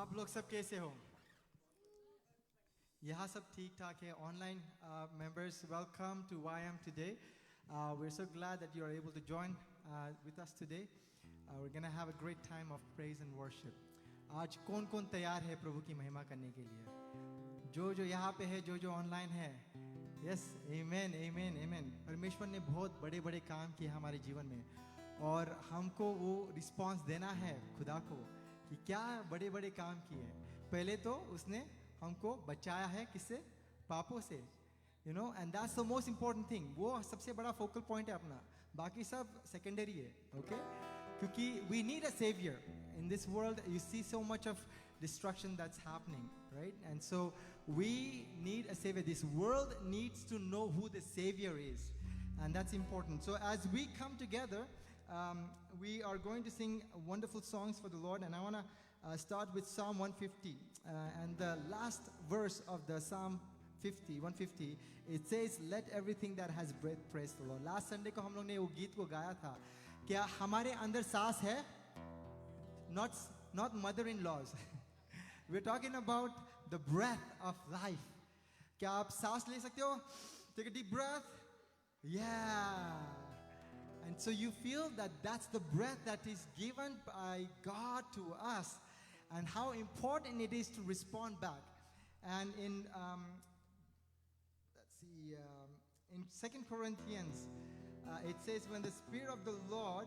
आप लोग सब कैसे हो? यहाँ सब ठीक ठाक है. Online members, welcome to YM today. We're so glad that you are able to join with us today. We're gonna have a great time of praise and worship. आज कौन कौन तैयार है प्रभु की महिमा करने के लिए? जो यहाँ पे है, जो ऑनलाइन है. Yes, amen, amen, amen. परमेश्वर ने बहुत बड़े बड़े काम किए हमारे जीवन में और हमको वो रिस्पांस देना है खुदा को कि क्या बड़े बड़े काम किए. पहले तो उसने हमको बचाया है किससे? पापों से. You know, and that's the most important thing. वो सबसे बड़ा focal point है अपना. बाकी सब secondary है. Okay? क्योंकि we need a savior. In this world, you see so much of destruction that's happening, right? And so we need a savior. This world needs to know who the savior is. And that's important. So as we come together, we are going to sing wonderful songs for the Lord. And I want to start with Psalm 150. And the last verse of the Psalm 150, it says, let everything that has breath praise the Lord. Last Sunday को हम लोग ने वो गीत को गाया था. क्या हमारे अंदर सांस है? Not mother-in-laws. We're talking about the breath of life. क्या आप सांस ले सकते हो? Take a deep breath. Yeah. And so you feel that that's the breath that is given by God to us, and how important it is to respond back. And in in 2 Corinthians, it says, when the Spirit of the Lord,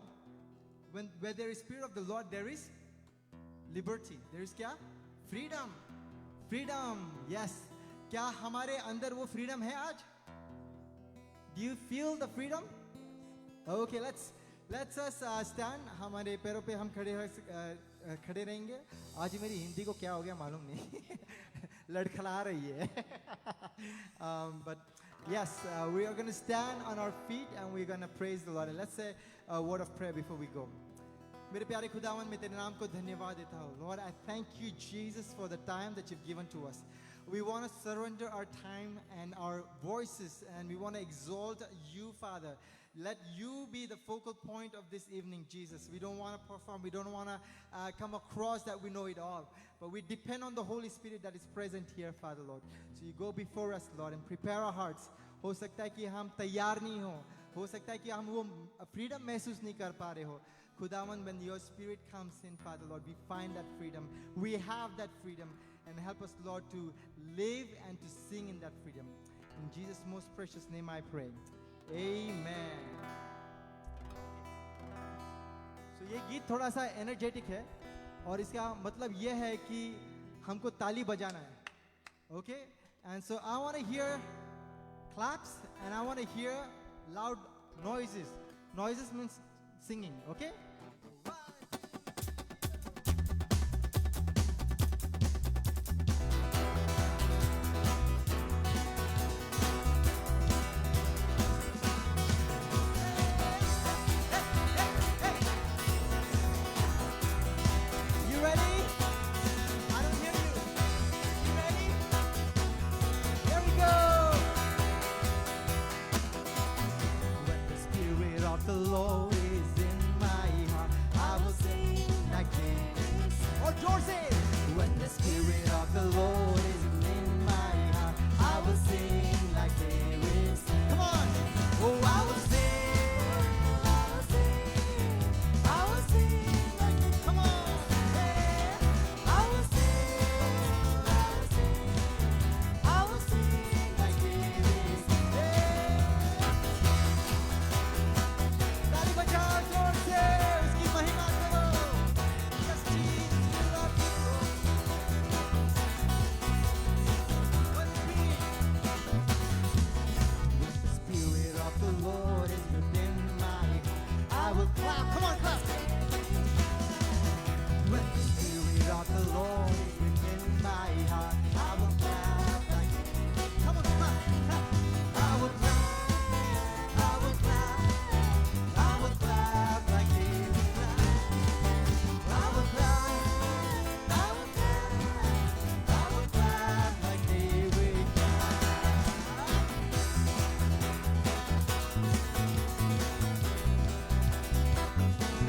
where there is Spirit of the Lord, there is liberty. There is क्या? Freedom. Freedom. Yes. क्या हमारे अंदर वो freedom है आज? Do you feel the freedom? Okay, let's us stand. हमारे पैरों पे हम खड़े रहेंगे. आज मेरी हिंदी को क्या हो गया मालूम नहीं. लड़खड़ा रही है. But yes, we are going to stand on our feet and we're going to praise the Lord. And let's say a word of prayer before we go. मेरे प्यारे खुदावन, मैं तेरे नाम को धन्यवाद देता हूँ. Lord, I thank you, Jesus, for the time that you've given to us. We want to surrender our time and our voices, and we want to exalt you, Father. Let you be the focal point of this evening, Jesus. We don't want to perform. We don't want to come across that we know it all. But we depend on the Holy Spirit that is present here, Father, Lord. So you go before us, Lord, and prepare our hearts. हो सकता है कि हम तैयार नहीं हो सकता है कि हम वो freedom महसूस नहीं कर पा रहे हो. खुदावन, when your Spirit comes in, Father, Lord, we find that freedom. We have that freedom. And help us, Lord, to live and to sing in that freedom. In Jesus' most precious name I pray. Amen. So ये गीत थोड़ा सा energetic है और इसका मतलब ये है कि हमको ताली बजाना है. Okay? And so I want to hear claps and I want to hear loud noises. Noises means singing. Okay?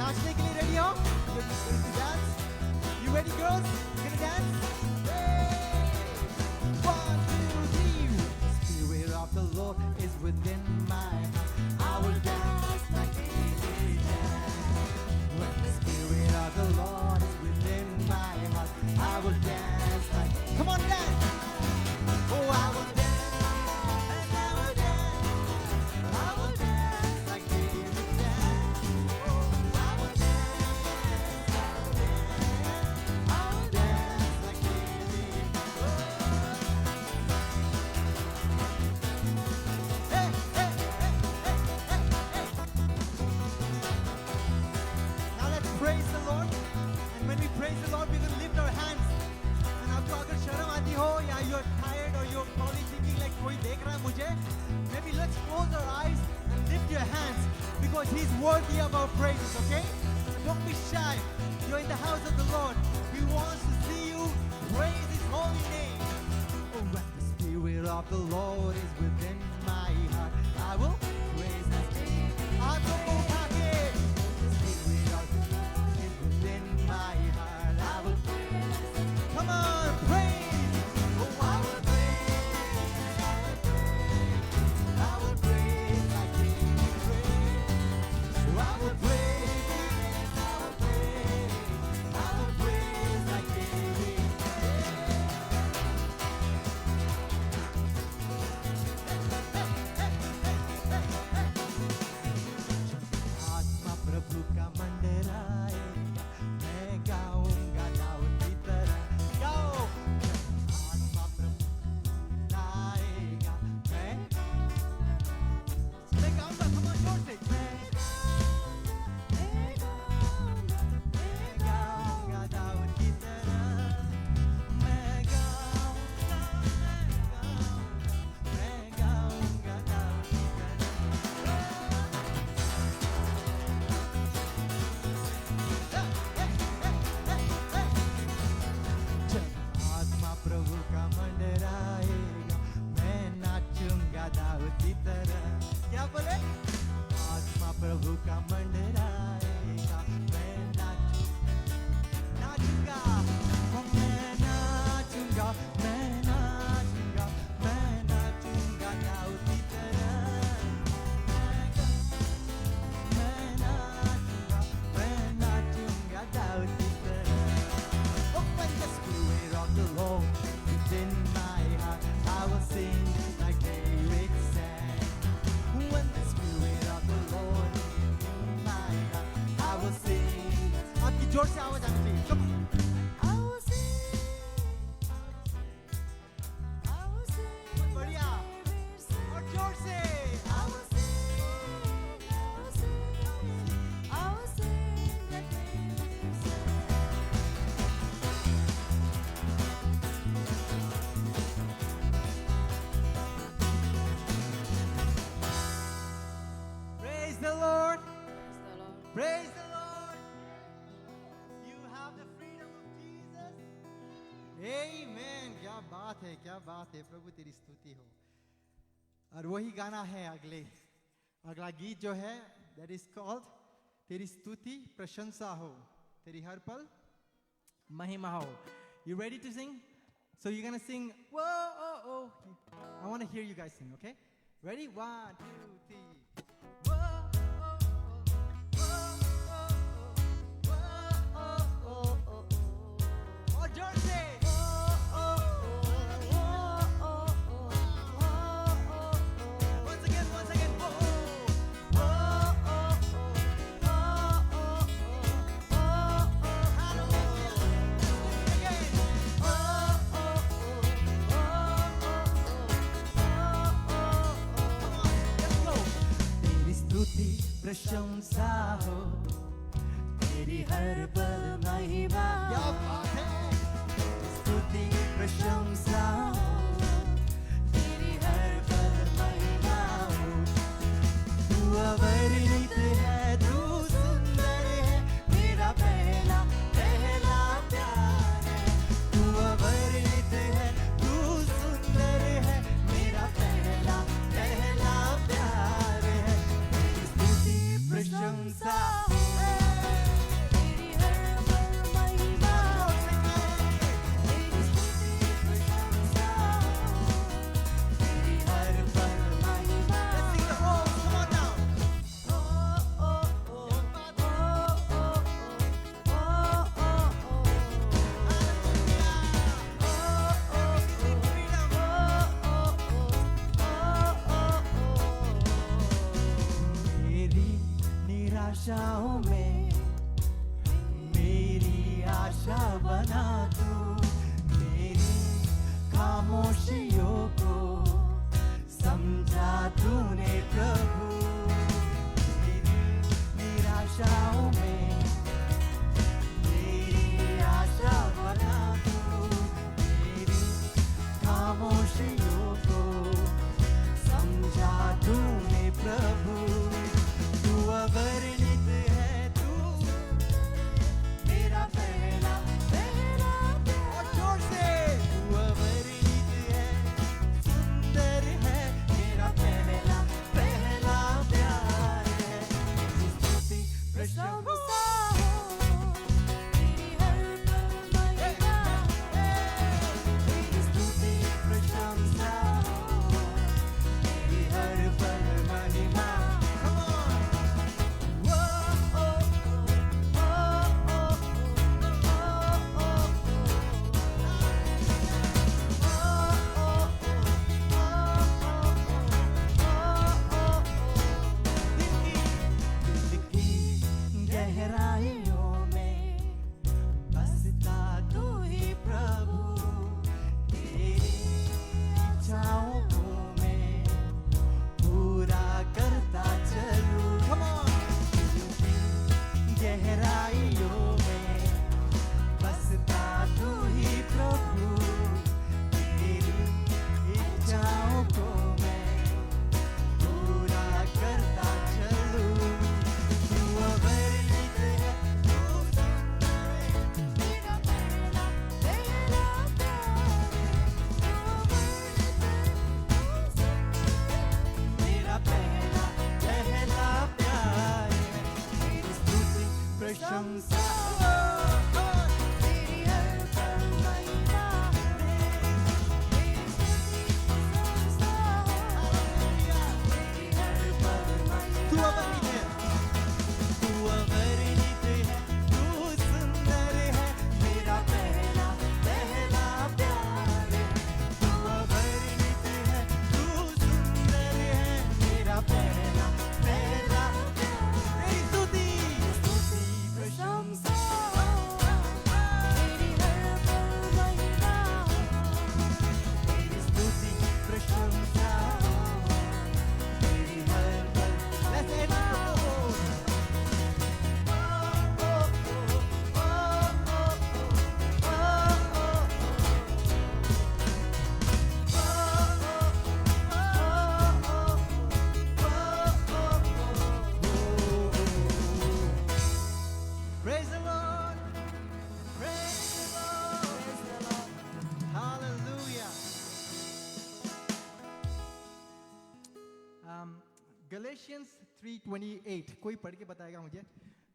नाचने के लिए रेडी हो? Dance? You ready, girls? You gonna dance? Hey! 1, 2, 3. Spirit of the Lord is within my heart. I will dance like David danced. When the Spirit of the Lord is within my heart, I will dance like. Come on, dance! Oh, I will dance, and I will dance. I will dance like David danced. Oh, I will dance, I will dance like David. Hey, hey, hey, hey, hey, hey. Now let's praise the Lord. And when we praise the Lord, we're going to lift our hands. And आपको अगर शर्म आती हो या you're tired or you're probably thinking like कोई देख रहा है मुझे, maybe let's close our eyes and lift your hands because He's worthy of our praises, okay? So don't be shy. You're in the house of the Lord. He wants to see you praise His holy name. Oh, when the Spirit of the Lord is within my heart, I will praise His name. हाथों को उठा के, the Spirit of the Lord is within my heart. I will praise. Come on, praise. Oh, I will praise. I will praise. I will praise like David praised. Oh, I will praise. I will praise. I will praise like David. आत्मा प्रभु का मंदिर आएगा, मैं गाऊंगा दाऊद की तरह। गाओ। आत्मा प्रभु आएगा, मैं गाऊंगा, come on, जोर से। मैं गाऊंगा दाऊद की तरह। मैं गाऊंगा दाऊद की तरह। जब आत्मा प्रभु का मंदिर आएगा, मैं नाचूंगा दाऊद की तरह। क्या बोले? आत्मा प्रभु का मंदिर आएगा, मैं नाचूंगा, मैं नाचूंगा, मैं नाचूंगा, मैं नाचूंगा दाऊद की तरह। मैं नाचूंगा दाऊद की तरह। Oh, when the Spirit of the Lord is in my heart, I will sing like David sang. When the Spirit of the Lord is in my heart, I will sing. आपकी जोर से आवाज आनी चाहिए। Come on. बढ़िया। और जोर से। Praise the Lord. Praise the Lord. You have the freedom of Jesus. Amen. क्या बात है, क्या बात है। प्रभु तेरी स्तुति हो। और वही गाना है अगला गीत जो है, that is called तेरी स्तुति प्रशंसा हो, तेरी हर पल महिमा हो. You ready to sing? So you're gonna sing, whoa, oh, oh. I want to hear you guys sing, okay? Ready? 1, 2, 3. Whoa, oh, oh, whoa, oh, oh, whoa, oh, oh, oh. Oh, Jersey! Once again. Whoa, whoa, oh, oh, hallelujah. Again. तेरी स्तुति प्रशंसा हो, तेरी हर पल महिमा। क्या बात है? स्तुति प्रशंसा हो, तेरी हर पल महिमा हो। तू अवर्णित है, तू सुंदर है, मेरा पहला प्यार है। तू अवर्णित है, तू सुंदर है, मेरा पहला प्यार है। तेरी स्तुति प्रशंसा हो, तेरी हर पल महिमा हो। बना तू मेरी खामोशियों को समझा तूने प्रभु मेरी निराशाओं में मेरी आशा बना तू मेरी खामोशियों को समझा तूने प्रभु तू अवर्णित है तू मेरा पहला और जोर से तू अवर्णित है सुंदर है मेरा पहला प्यार है तेरी स्तुति प्रशंसा तेरी हर पल महिमा तेरी स्तुति प्रशंसा तेरी हर पल महिमा दिल की गहराइयों में बसता तू ही प्रभु तेरी इच्छाओं को मैं पूरा करता चलूं दिल की गहराइयों में बसता तू ही प्रभु तेरी इच्छाओं को मैं पूरा करता चलूं तू अवर्णित है तू सुंदर है मेरा पहला प्यार तू अवर्णित है तू सुंदर है मेरा पहला प्यार है तेरी स्तुति प्रशंसा तेरी हर पल महिमा तेरी स्तुति प्रशंसा तेरी हर पल तू महिमा अवर्णित है तू अवर्णित है तू सुंदर है मेरा पहला प्यार है तू अवर्णित है तू सुंदर है मेरा पहला प्यार तेरी स्तुति प्रशंसा तेरी हर पल महिमा तेरी स्तुति प्रशंसा तेरी हर पल Let's end it. Praise the Lord. Praise the Lord. Hallelujah. Galatians 3:28. कोई पढ़ के बताएगा मुझे?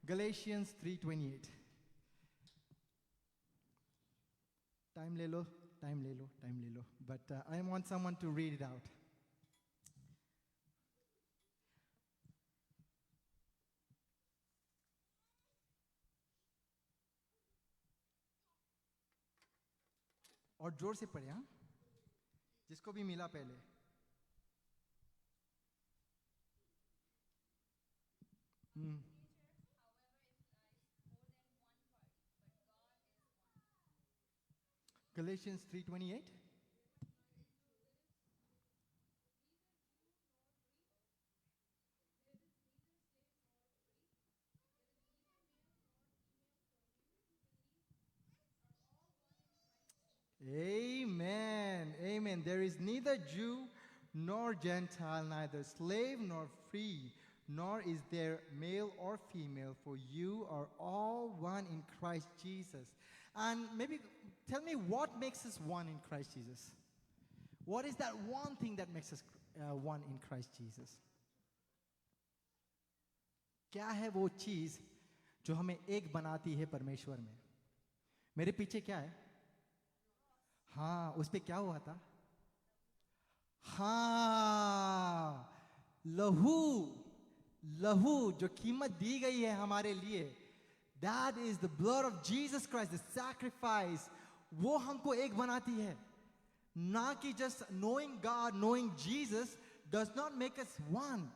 Galatians 3:28. Time ले लो, time ले लो, time ले लो. But I want someone to read it out. और जोर से पढ़े हाँ जिसको भी मिला पहले Galatians 3:28 Amen. Amen. There is neither Jew nor Gentile, neither slave nor free, nor is there male or female, for you are all one in Christ Jesus. And maybe tell me what makes us one in Christ Jesus? What is that one thing that makes us one in Christ Jesus? क्या है वो चीज जो हमें एक बनाती है परमेश्वर में? मेरे पीछे क्या है? हाँ, उस पे क्या हुआ था? हाँ, लहू, लहू जो कीमत दी गई है हमारे लिए. That is the blood of Jesus Christ, the sacrifice. वो हमको एक बनाती है. ना कि just knowing God, knowing Jesus does not make us one.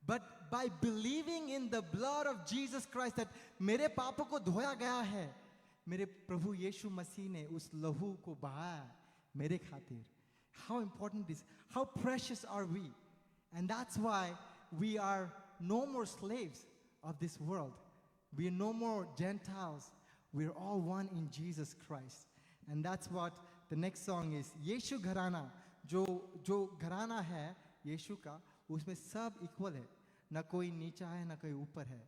But by believing in the blood of Jesus Christ that मेरे पापों को धोया गया है, मेरे प्रभु यीशु मसीह ने उस लहू को बहाया मेरे खातिर. How important is, how precious are we? And that's why we are no more slaves of this world. We are no more Gentiles. We're all one in Jesus Christ. And that's what the next song is. यीशु घराना, जो घराना है यीशु का, उसमें सब equal है. ना कोई नीचा है ना कोई ऊपर है.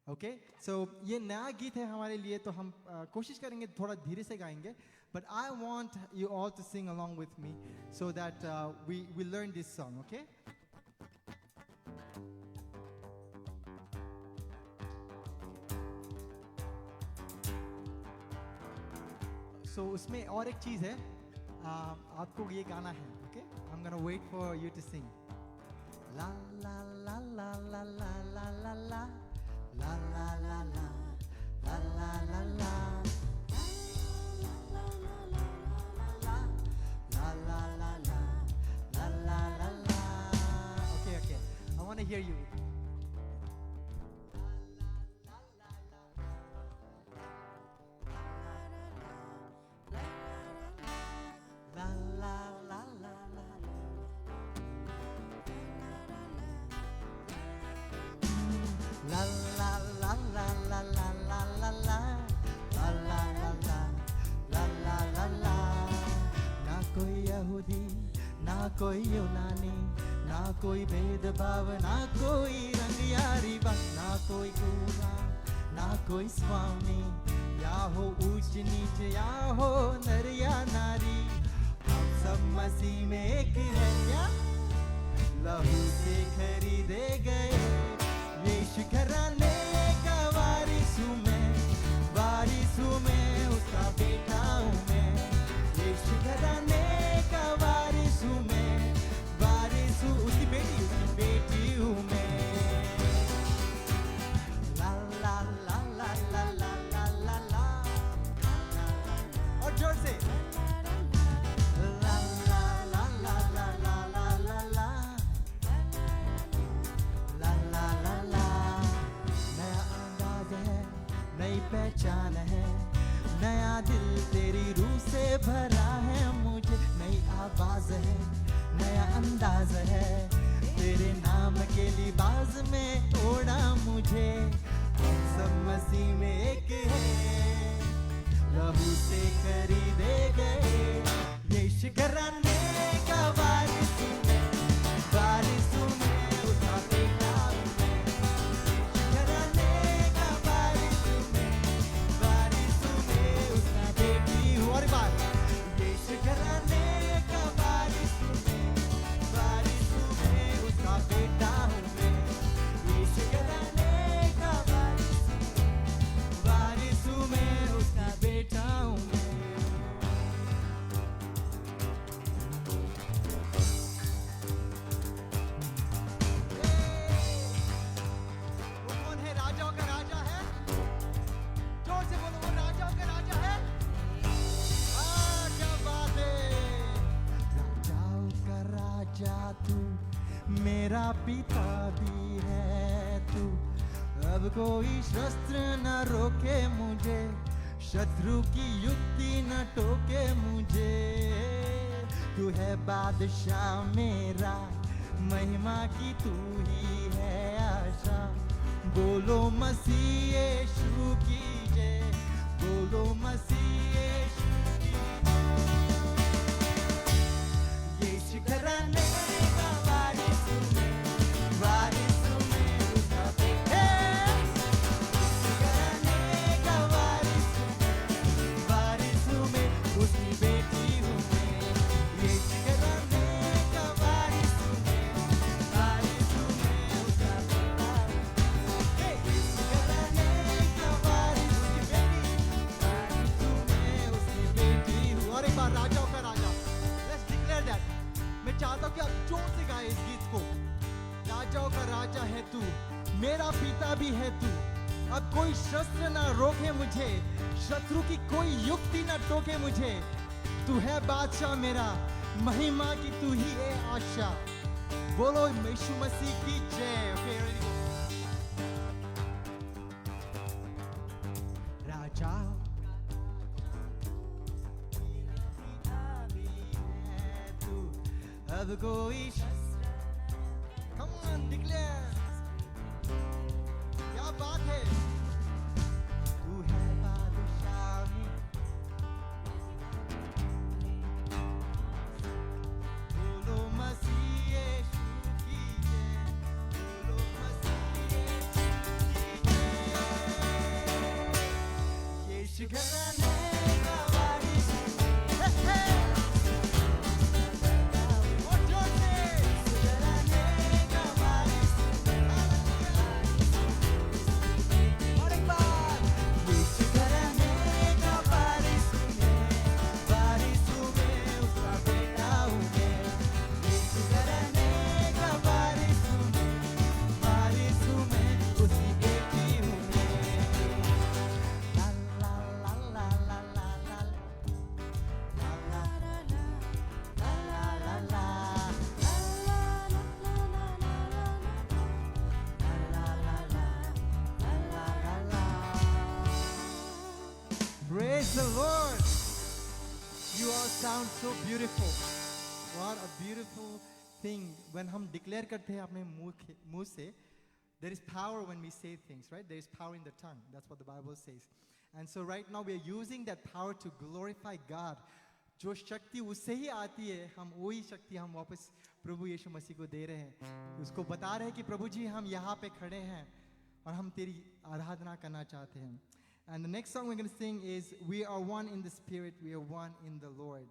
ओके, सो ये नया गीत है हमारे लिए, तो हम कोशिश करेंगे थोड़ा धीरे से गाएंगे. But I want you all to sing along with me so that we learn this song. Okay, so उसमें और एक चीज़ है, आपको ये गाना है. Okay, I am gonna wait for you to sing. La la la la la la la la la La la la la, la la la la, la la la la, la la la la, la la la la. Okay, okay. I want to hear you. La la la la la. La la la la la la la la la la la la la la la la la. ना कोई यहूदी ना कोई यूनानी, ना कोई भेदभाव ना कोई रंग या रिवाज, ना कोई गोरा ना कोई स्वामी, या हो ऊंच नीच या हो नर या नारी, हम सब मसीह में एक है. क्या लहू से खरीदे गए यीशु घराने का वारिस हूँ मैं, उसका बेटा हूँ मैं. यीशु घराने का वारिस हूँ मैं, उसकी बेटी हूँ मैं. ला la la la la la la la ला, और जोर से ला la la la la la la la la la la la ला. नया अंदाज है, नई पहचान है, नया दिल तेरी रूह से भरा है. मुझे नई आवाज है, नया अंदाज है, तेरे नाम के लिबास में ओढ़ा मुझे. हम सब मसीह में एक है, लहू से खरीदे गए यीशु घराने का वारिस हूँ मैं, उसका बेटा हूँ मैं. यीशु घराने का वारिस हूँ मैं, उसका बेटी हूँ. और बात, यीशु घराने का वारिस हूँ मैं, उसका बेटा हूँ मैं. यीशु घराने का वारिस हूँ मैं, उसका बेटा हूँ मैं. वो कौन है? राजाओं का राजा है. जोर से बोलो, वो राजाओं का राजा है. क्या बात है. राजाओं का राजा तू, मेरा पिता भी है तू. अब कोई शस्त्र न रोके मुझे, शत्रु की युक्ति न टोके मुझे. तू है बादशाह मेरा, महिमा की तू ही है आशा. बोलो मसीह यीशु की जय, बोलो मसीह यीशु की जय. यीशु घराने का वारिस हूँ मैं, उसका बेटा. यीशु घराने का वारिस हूँ मैं, उसकी बेटी हूँ मैं. यीशु घराने का वारिस हूँ मैं, उसका बेटा हूँ. यीशु घराने का वारिस, उसकी बेटी हूँ. और एक बार राजाओं का राजा. Let's declare that. मैं चाहता हूँ कि आप जोर से गाएं इस गीत को. राजाओं का राजा है तू, मेरा पिता भी है तू. अब कोई शस्त्र ना रोके मुझे, शत्रु की कोई युक्ति ना टोके मुझे. तू है बादशाह मेरा, महिमा की तू ही है आशा. बोलो यीशु मसीह की जय. Okay, ready? राजाओं अब कोई Come on, declare. क्या बात है? तू है बादशाही बोलो मसीह यीशु की जय बोलो मसीह यीशु की जय यीशु घराने का वारिस Hey, hey. और जोर से. यीशु घराने का वारिस और एक बार. यीशु घराने का वारिस मैं उसका बेटा हूँ मैं यीशु घराने का वारिस हूँ मैं उसी बेटी हूँ मैं ला la la la la la la la la la La Praise the Lord. You all sound so beautiful. What a beautiful thing when हम declare करते हैं अपने मुंह से. There is power when we say things, right? There is power in the tongue. That's what the Bible says. And so right now we are using that power to glorify God. जो शक्ति उससे ही आती है, हम वही शक्ति हम वापस प्रभु यीशु मसीह को दे रहे हैं. उसको बता रहे हैं कि प्रभु जी हम यहाँ पे खड़े हैं और हम तेरी आराधना करना चाहते हैं. And the next song we're going to sing is We Are One in the Spirit, We Are One in the Lord.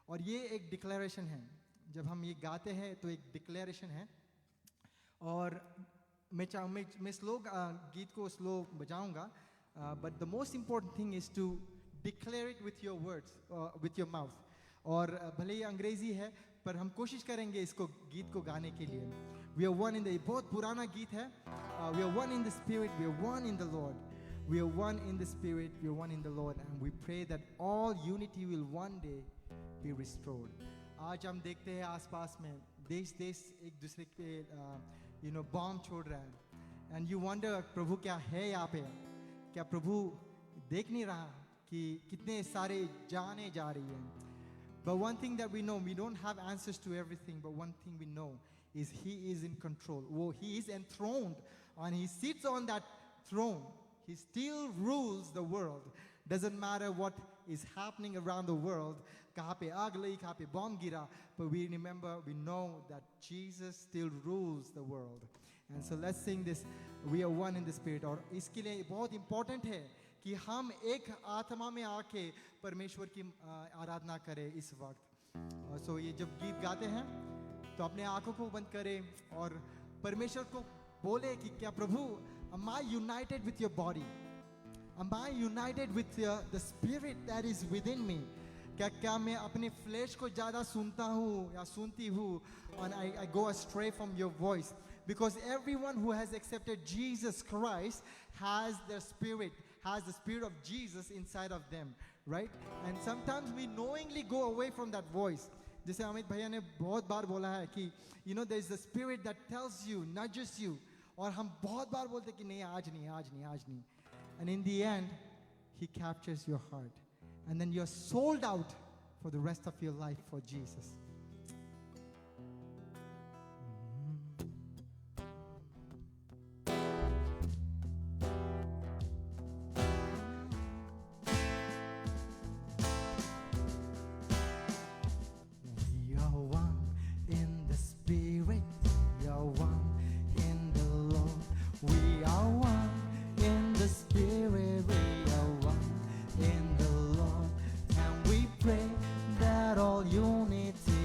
और ये एक declaration है. जब हम ये गाते हैं तो एक declaration है. और मैं slow गीत को slow बजाऊंगा. But the most important thing is to declare it with your words, with your mouth. और भले ही अंग्रेजी है पर हम कोशिश करेंगे इसको गीत को गाने के लिए. We are one in the बहुत पुराना गीत है. We are one in the Spirit, we are one in the Lord. We are one in the Spirit, we are one in the Lord, and we pray that all unity will one day be restored. आज हम देखते हैं आसपास में देश एक दूसरे पे बॉम्ब छोड़ रहा है. And you wonder प्रभु क्या है यहाँ पे? क्या प्रभु देख नहीं रहा कि कितने सारे जाने जा रही हैं? But one thing that we know, we don't have answers to everything, but one thing we know is He is in control. He is enthroned and He sits on that throne. He still rules the world. Doesn't matter what is happening around the world. कहाँ पे आग लगी, कहाँ पे bomb गिरा. But we remember, we know that Jesus still rules the world. And so let's sing this. We are one in the Spirit. और इसके लिए बहुत important है कि हम एक आत्मा में आके परमेश्वर की आराधना करें इस वक्त. So ये जब गीत गाते हैं तो अपने आंखों को बंद करें और परमेश्वर को बोले कि क्या प्रभु, am I united with your body? Am I united with the spirit that is within me? क्या मैं अपने flesh को ज़्यादा सुनता हूँ या सुनती हूँ and I go astray from your voice? Because everyone who has accepted Jesus Christ has the spirit of Jesus inside of them, right? And sometimes we knowingly go away from that voice. जैसे अमित भैया ने बहुत बार बोला है कि there is the spirit that tells you, nudges you. और हम बहुत बार बोलते कि नहीं आज नहीं. And in the end, He captures your heart. And then you're sold out for the rest of your life for Jesus. We are one in the Spirit, we are one in the Lord. We are one in the Spirit, we are one in the Lord. And we pray that all unity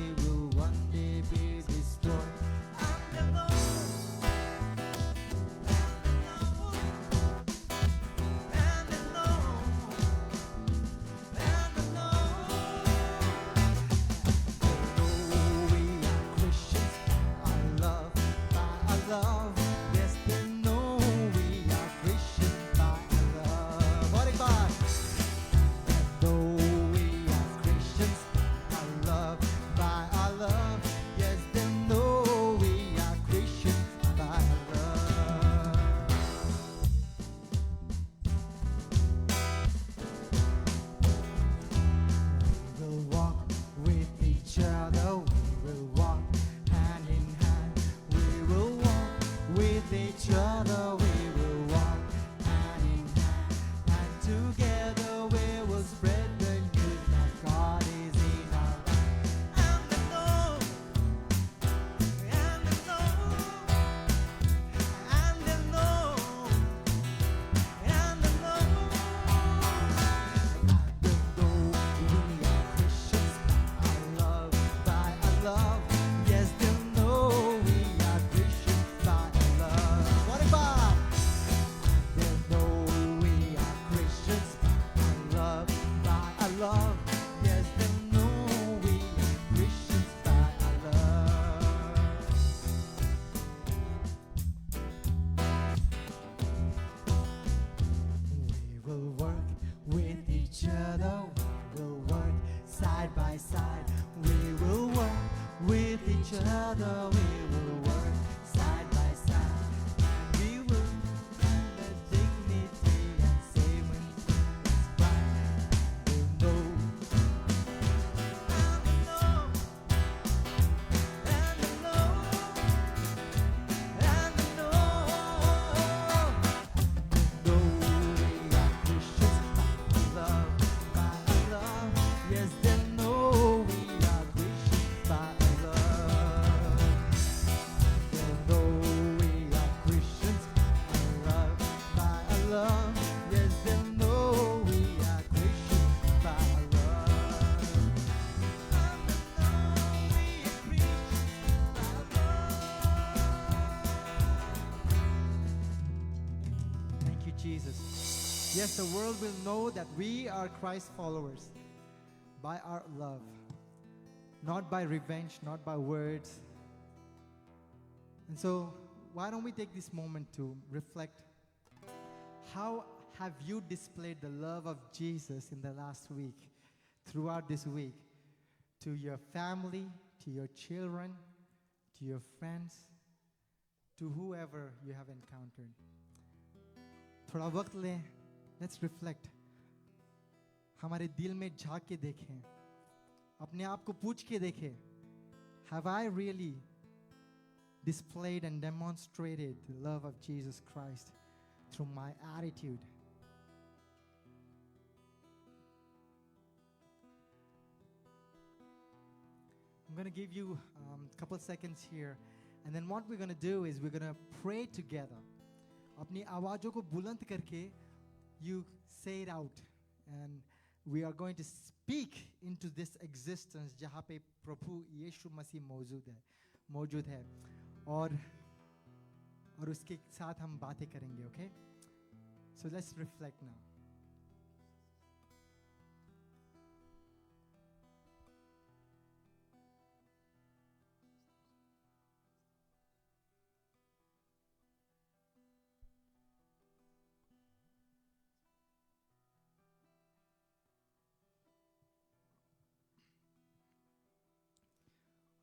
each other. We will work side by side. We will work with each other. We will work side by side. We will find the dignity and say when it's right. We'll know. And I know. And I know. And I know. Though we are Christians by love, by love. Yes, they know we are Christians by love. They know we are Christians by love, by love. Yes, they know we are Christians by love. And they know we are Christians by love. Thank you, Jesus. Yes, the world will know that we are Christ followers by our love, not by revenge, not by words. And so, why don't we take this moment to reflect? How have you displayed the love of Jesus in the last week, throughout this week, to your family, to your children, to your friends, to whoever you have encountered? थोड़ा वक्त लें, let's reflect. हमारे दिल में झांक के देखें, अपने आप को पूछ के देखें, have I really displayed and demonstrated the love of Jesus Christ through my attitude? I'm going to give you a couple seconds here, and then what we're going to do is we're going to pray together. अपनी आवाज़ों को बुलंद करके you say it out, and we are going to speak into this existence जहाँ पे प्रभु यीशु मसीह मौजूद है और उसके साथ हम बातें करेंगे. Okay, so let's reflect now.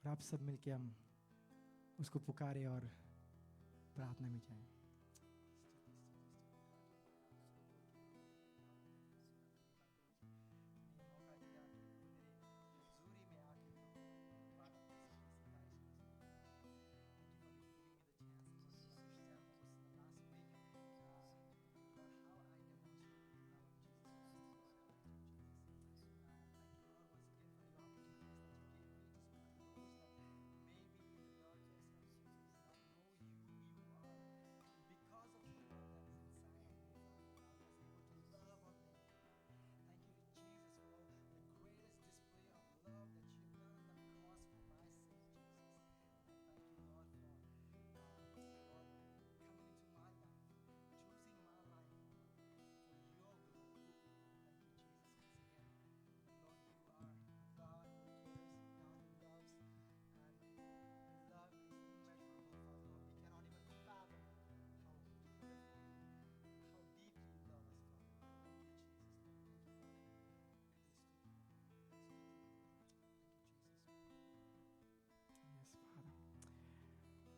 और आप सब मिलके हम उसको पुकारे और प्रार्थना में जाएं.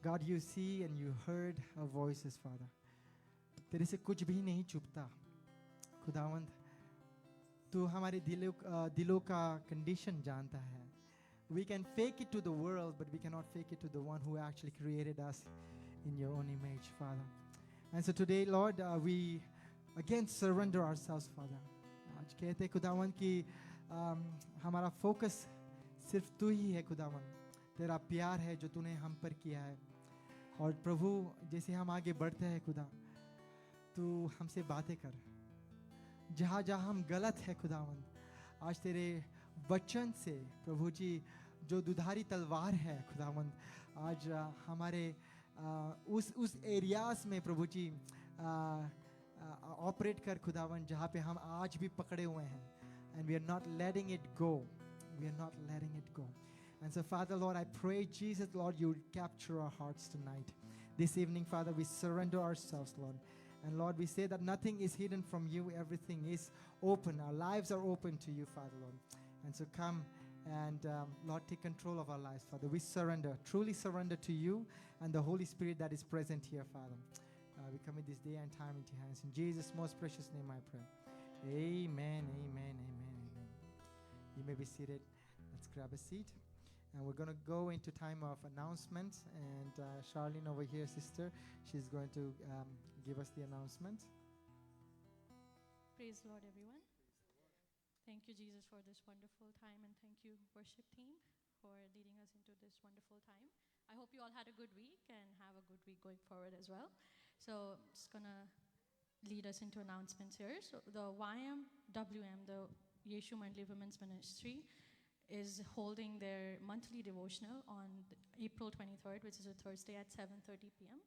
God, you see and you heard our voices, Father. तेरे से कुछ भी नहीं छुपता खुदावंद. तू हमारे दिलों का कंडीशन जानता है. We can fake it to the world, but we cannot fake it to the one who actually created us in your own image, Father. And so today, Lord, we again surrender ourselves, Father. आज कहते हैं खुदावंद कि हमारा focus सिर्फ तू ही है खुदावंद. तेरा प्यार है जो तूने हम पर किया है. और प्रभु, जैसे हम आगे बढ़ते हैं खुदा, तू हमसे बातें कर. जहाँ जहाँ हम गलत है खुदावंद, आज तेरे वचन से प्रभु जी जो दुधारी तलवार है खुदावंद, आज हमारे उस एरियाज में प्रभु जी ऑपरेट कर खुदावंद, जहाँ पे हम आज भी पकड़े हुए हैं. And we are not letting it go. We are not letting it go. And so, Father, Lord, I pray, Jesus, Lord, you would capture our hearts tonight. This evening, Father, we surrender ourselves, Lord. And Lord, we say that nothing is hidden from you. Everything is open. Our lives are open to you, Father, Lord. And so come and, Lord, take control of our lives, Father. We surrender, truly surrender to you and the Holy Spirit that is present here, Father. We commit this day and time into your hands. In Jesus' most precious name I pray. Amen, amen, amen, amen. You may be seated. Let's grab a seat. And we're going to go into time of announcements. And Charlene over here, sister, she's going to give us the announcement. Praise the Lord, everyone. Thank you, Jesus, for this wonderful time, and thank you, worship team, for leading us into this wonderful time. I hope you all had a good week and have a good week going forward as well. So I'm just going to lead us into announcements here. So the YMWM, the Yeshu Mandli Women's Ministry, is holding their monthly devotional on April 23rd, which is a Thursday at 7:30 p.m.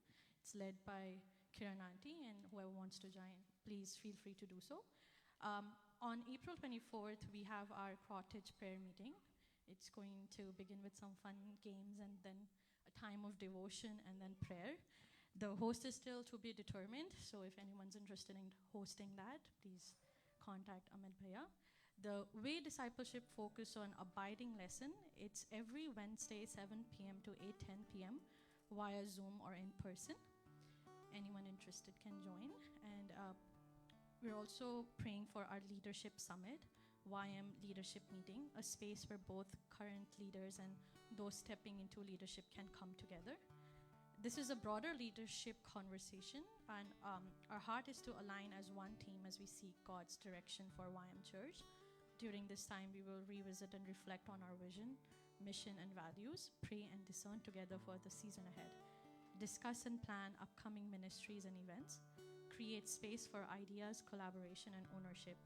It's led by Kiran Aunty, and whoever wants to join, please feel free to do so. On April 24th, we have our cottage prayer meeting. It's going to begin with some fun games and then a time of devotion and then prayer. The host is still to be determined, so if anyone's interested in hosting that, please contact Amit Bhaiya. The Way Discipleship focus on abiding lesson. It's every Wednesday, 7 p.m. to 8:10 p.m. via Zoom or in person. Anyone interested can join. And we're also praying for our Leadership Summit, YM Leadership Meeting, a space where both current leaders and those stepping into leadership can come together. This is a broader leadership conversation, and our heart is to align as one team as we seek God's direction for YM Church. During this time, we will revisit and reflect on our vision, mission, and values, pray and discern together for the season ahead, discuss and plan upcoming ministries and events, create space for ideas, collaboration, and ownership.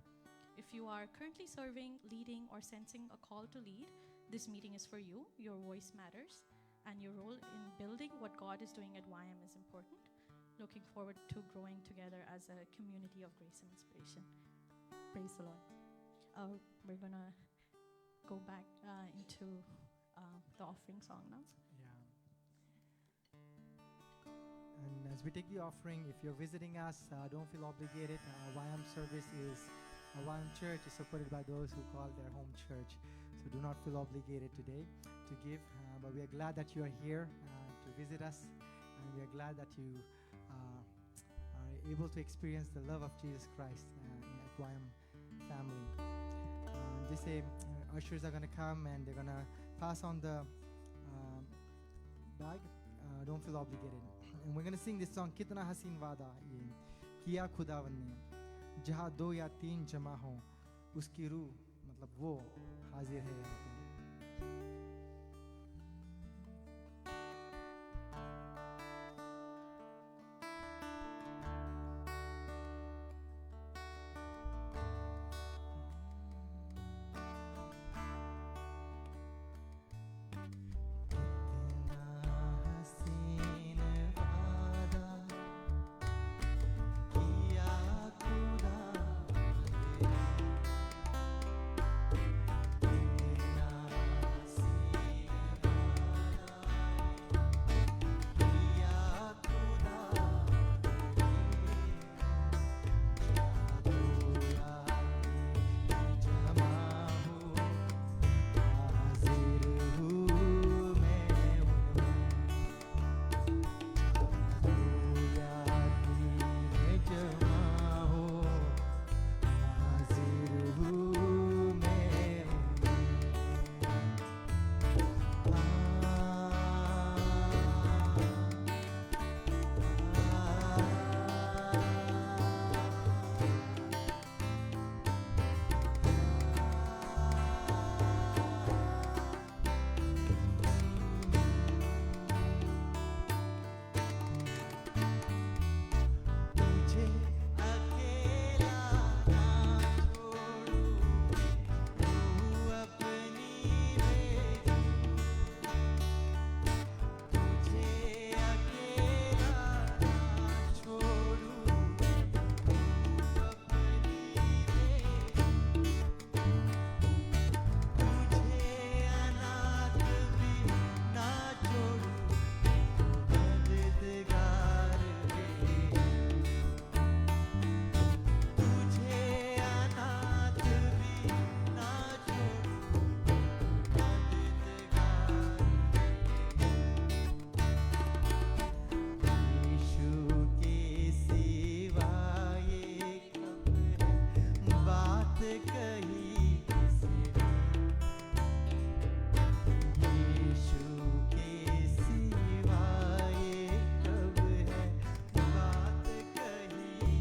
If you are currently serving, leading, or sensing a call to lead, this meeting is for you. Your voice matters, and your role in building what God is doing at YM is important. Looking forward to growing together as a community of grace and inspiration. Praise the Lord. We're going to go back into the offering song now. Yeah. And as we take the offering, if you're visiting us, don't feel obligated. YM service is, YM Church is supported by those who call their home church. So do not feel obligated today to give. But we are glad that you are here to visit us. And we are glad that you are able to experience the love of Jesus Christ at YM family. They say ushers are going to come and they're going to pass on the bag. Don't feel obligated. And we're going to sing this song, Kitna Haseen Wada Ye Kiya Khudawan ne Jahan do ya teen jama ho uski ruh matlab wo hazir hai yahan pe. Kiya Khudawan ne कही किसने यीशु के सिवाय कब है बात कही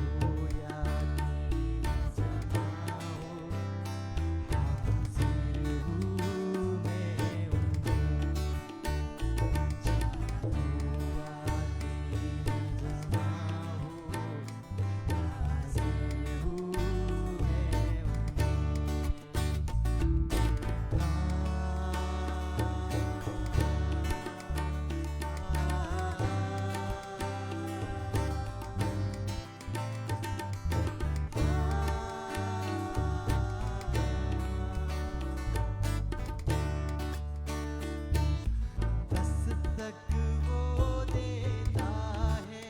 हो या जहाँ हो हाजिर हूँ मैं दस्तक वो देता है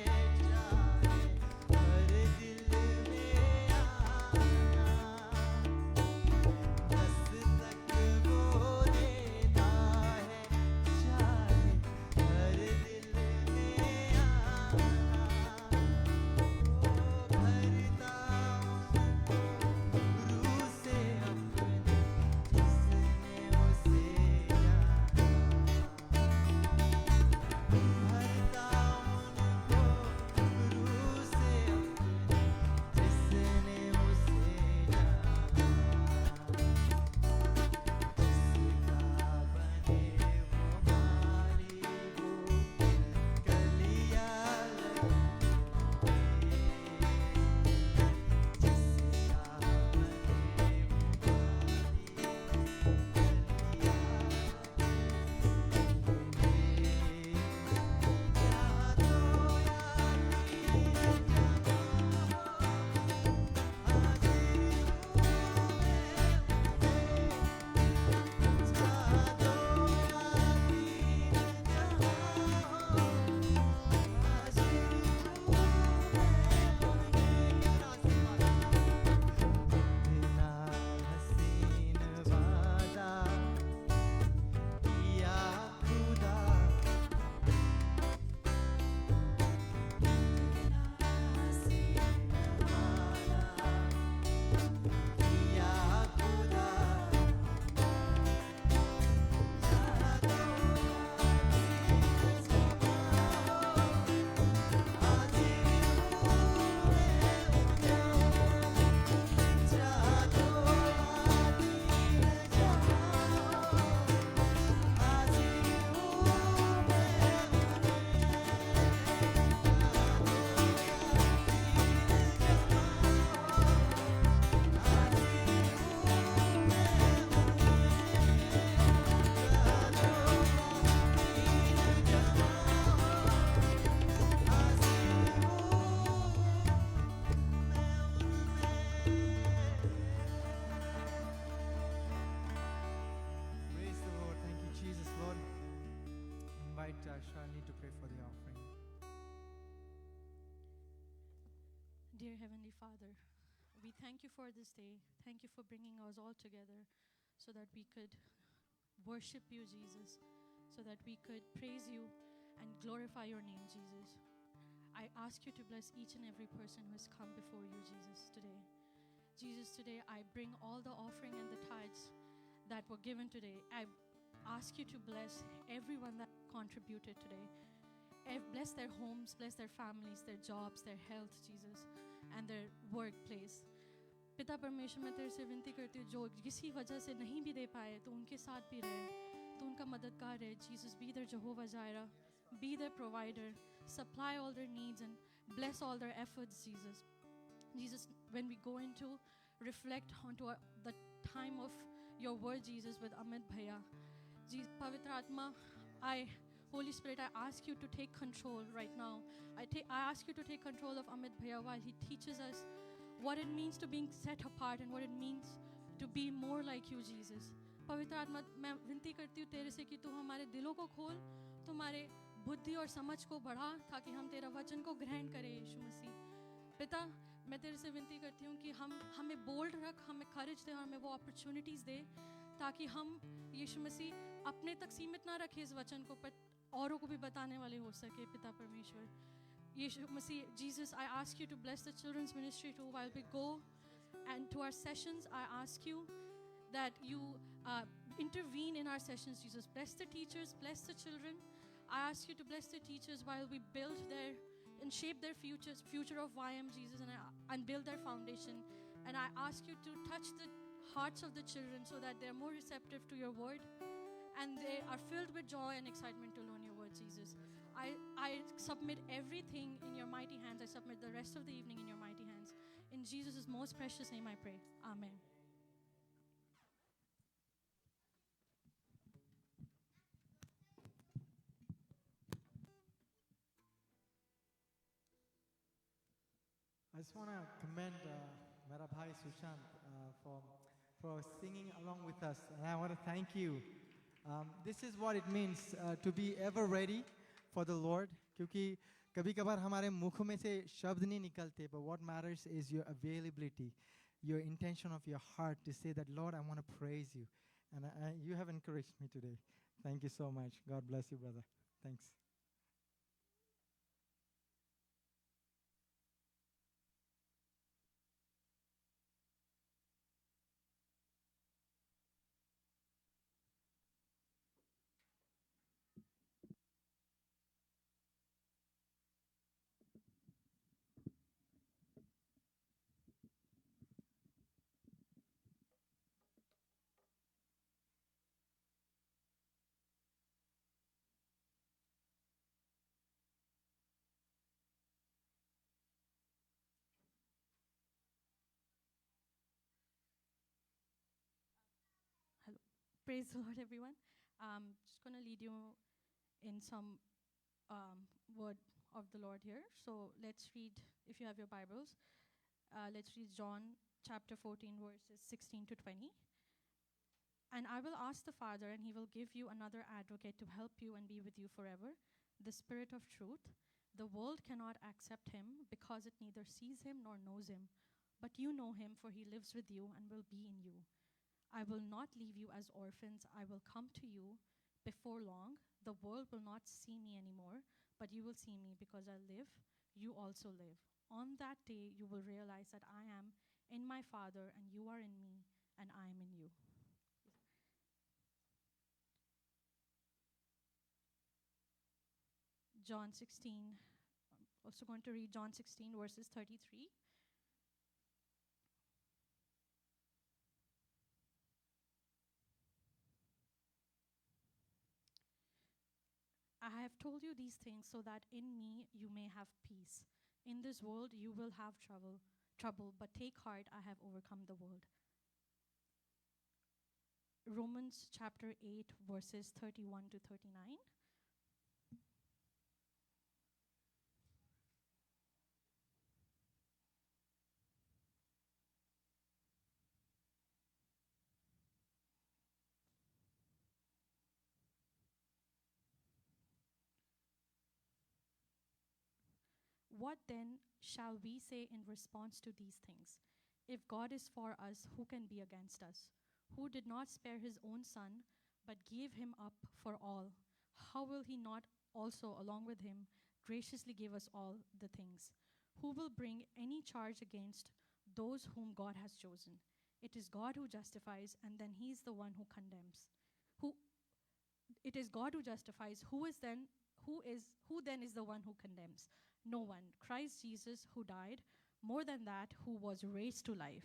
चाहे हर दिल में आना दस्तक वो देता है चाहे हर दिल में आना वो भरता रूह से अपने जिसने उसे जाना भरता उनको रूह से अपने जिसने उसे जाना जिसका बने वो माली वो कलियां लगे जिसका बने वो इतना हसीन वादा किया खुदा हसीन वादा किया खुदा Praise the Lord. Thank you, Jesus, Lord. Invite Shalini to pray for the offering. Dear Heavenly Father, we thank you for this day. Thank you for bringing us all together so that we could worship you, Jesus, so that we could praise you and glorify your name, Jesus. I ask you to bless each and every person who has come before you, Jesus, today. Jesus, today I bring all the offering and the tithes that were given today. I ask you to bless everyone that contributed today. Bless their homes, bless their families, their jobs, their health, Jesus, and their workplace. पिता परमेश्वर, मैं तेरे से विनती करती हूँ जो किसी वजह से नहीं भी दे पाए तो उनके साथ भी रहे, तो उनका मददगार रहे. Jesus, be their Jehovah Jireh, be their provider, supply all their needs and bless all their efforts, Jesus. Jesus, when we go into reflect onto the time of your word, Jesus, with Amit Bhaiya, Jesus, Pavitra Atma, Holy Spirit, I ask you to take control right now. I ask you to take control of Amit Bhaiya while he teaches us what it means to being set apart and what it means to be more like you, Jesus. पवित्र आत्मा, मैं विनती करती हूँ तेरे से कि तू हमारे दिलों को खोल, तुम्हारे बुद्धि और समझ को बढ़ा, ताकि हम तेरा वचन को ग्रहण करें, यीशु मसीह. पिता, मैं तेरे से विनती करती हूँ कि हमें बोल्ड रख, हमें करेज दे और हमें वो अपॉर्चुनिटीज़ दे, ताकि हम यीशु मसीह अपने तक सीमित ना रखें इस वचन को, पर औरों को भी बताने वाले हो सके. पिता परमेश्वर, Yeshua Masih, Jesus, I ask you to bless the children's ministry too while we go and to our sessions. I ask you that you intervene in our sessions, Jesus. Bless the teachers, bless the children. I ask you to bless the teachers while we build their and shape their future of YM, Jesus, and build their foundation. And I ask you to touch the hearts of the children so that they're more receptive to your word and they are filled with joy and excitement to learn your word, Jesus. I submit everything in your mighty hands. I submit the rest of the evening in your mighty hands. In Jesus' most precious name I pray. Amen. I just want to commend Mera Bhai Sushant for singing along with us. And I want to thank you. This is what it means to be ever ready for the Lord. क्योंकि कभी-कभार हमारे मुखों में से शब्द नहीं निकलते, but what matters is your availability, your intention of your heart to say that, Lord, I want to praise you. And you have encouraged me today. Thank you so much. God bless you, brother. Thanks. Praise the Lord, everyone. Just going to lead you in some word of the Lord here. So let's read, if you have your Bibles, let's read John chapter 14, verses 16 to 20. And I will ask the Father, and he will give you another advocate to help you and be with you forever, the Spirit of truth. The world cannot accept him because it neither sees him nor knows him. But you know him, for he lives with you and will be in you. I will not leave you as orphans. I will come to you before long. The world will not see me anymore, but you will see me because I live. You also live. On that day, you will realize that I am in my Father, and you are in me, and I am in you. John 16, I'm also going to read John 16, verses 33. I have told you these things so that in me you may have peace. In this world you will have trouble, but take heart, I have overcome the world. Romans chapter 8, verses 31 to 39. What then shall we say in response to these things? If God is for us, who can be against us? Who did not spare his own son, but gave him up for all? How will he not also, along with him, graciously give us all the things? Who will bring any charge against those whom God has chosen? It is God who justifies, and then he is the one who condemns. It is God who justifies. Who then is the one who condemns? No one. Christ Jesus, who died, more than that, who was raised to life,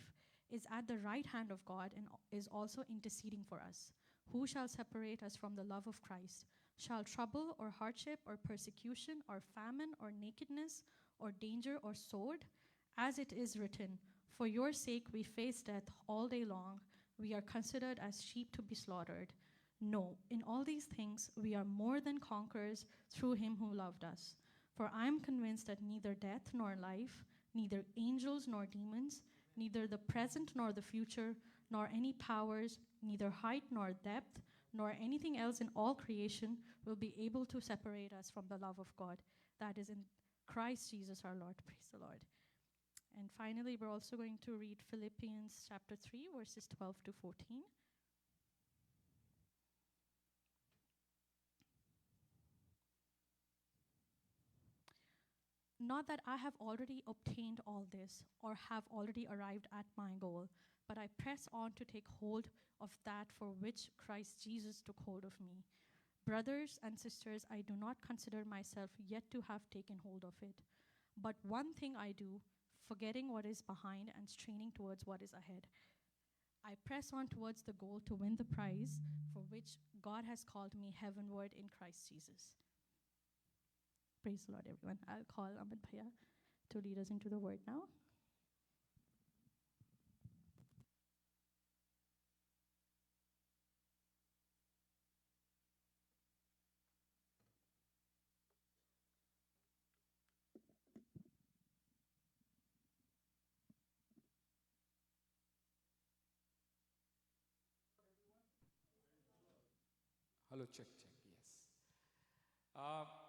is at the right hand of God and is also interceding for us. Who shall separate us from the love of Christ? Shall trouble or hardship or persecution or famine or nakedness or danger or sword? As it is written, for your sake we face death all day long. We are considered as sheep to be slaughtered. No, in all these things we are more than conquerors through him who loved us. For I am convinced that neither death nor life, neither angels nor demons, neither the present nor the future, nor any powers, neither height nor depth, nor anything else in all creation will be able to separate us from the love of God that is in Christ Jesus our Lord. Praise the Lord. And finally, we're also going to read Philippians chapter 3, verses 12 to 14. Not that I have already obtained all this or have already arrived at my goal, but I press on to take hold of that for which Christ Jesus took hold of me. Brothers and sisters, I do not consider myself yet to have taken hold of it. But one thing I do, forgetting what is behind and straining towards what is ahead, I press on towards the goal to win the prize for which God has called me heavenward in Christ Jesus. Praise the Lord, everyone. I'll call Amit Bhaiya to lead us into the word now. Hello, check, yes.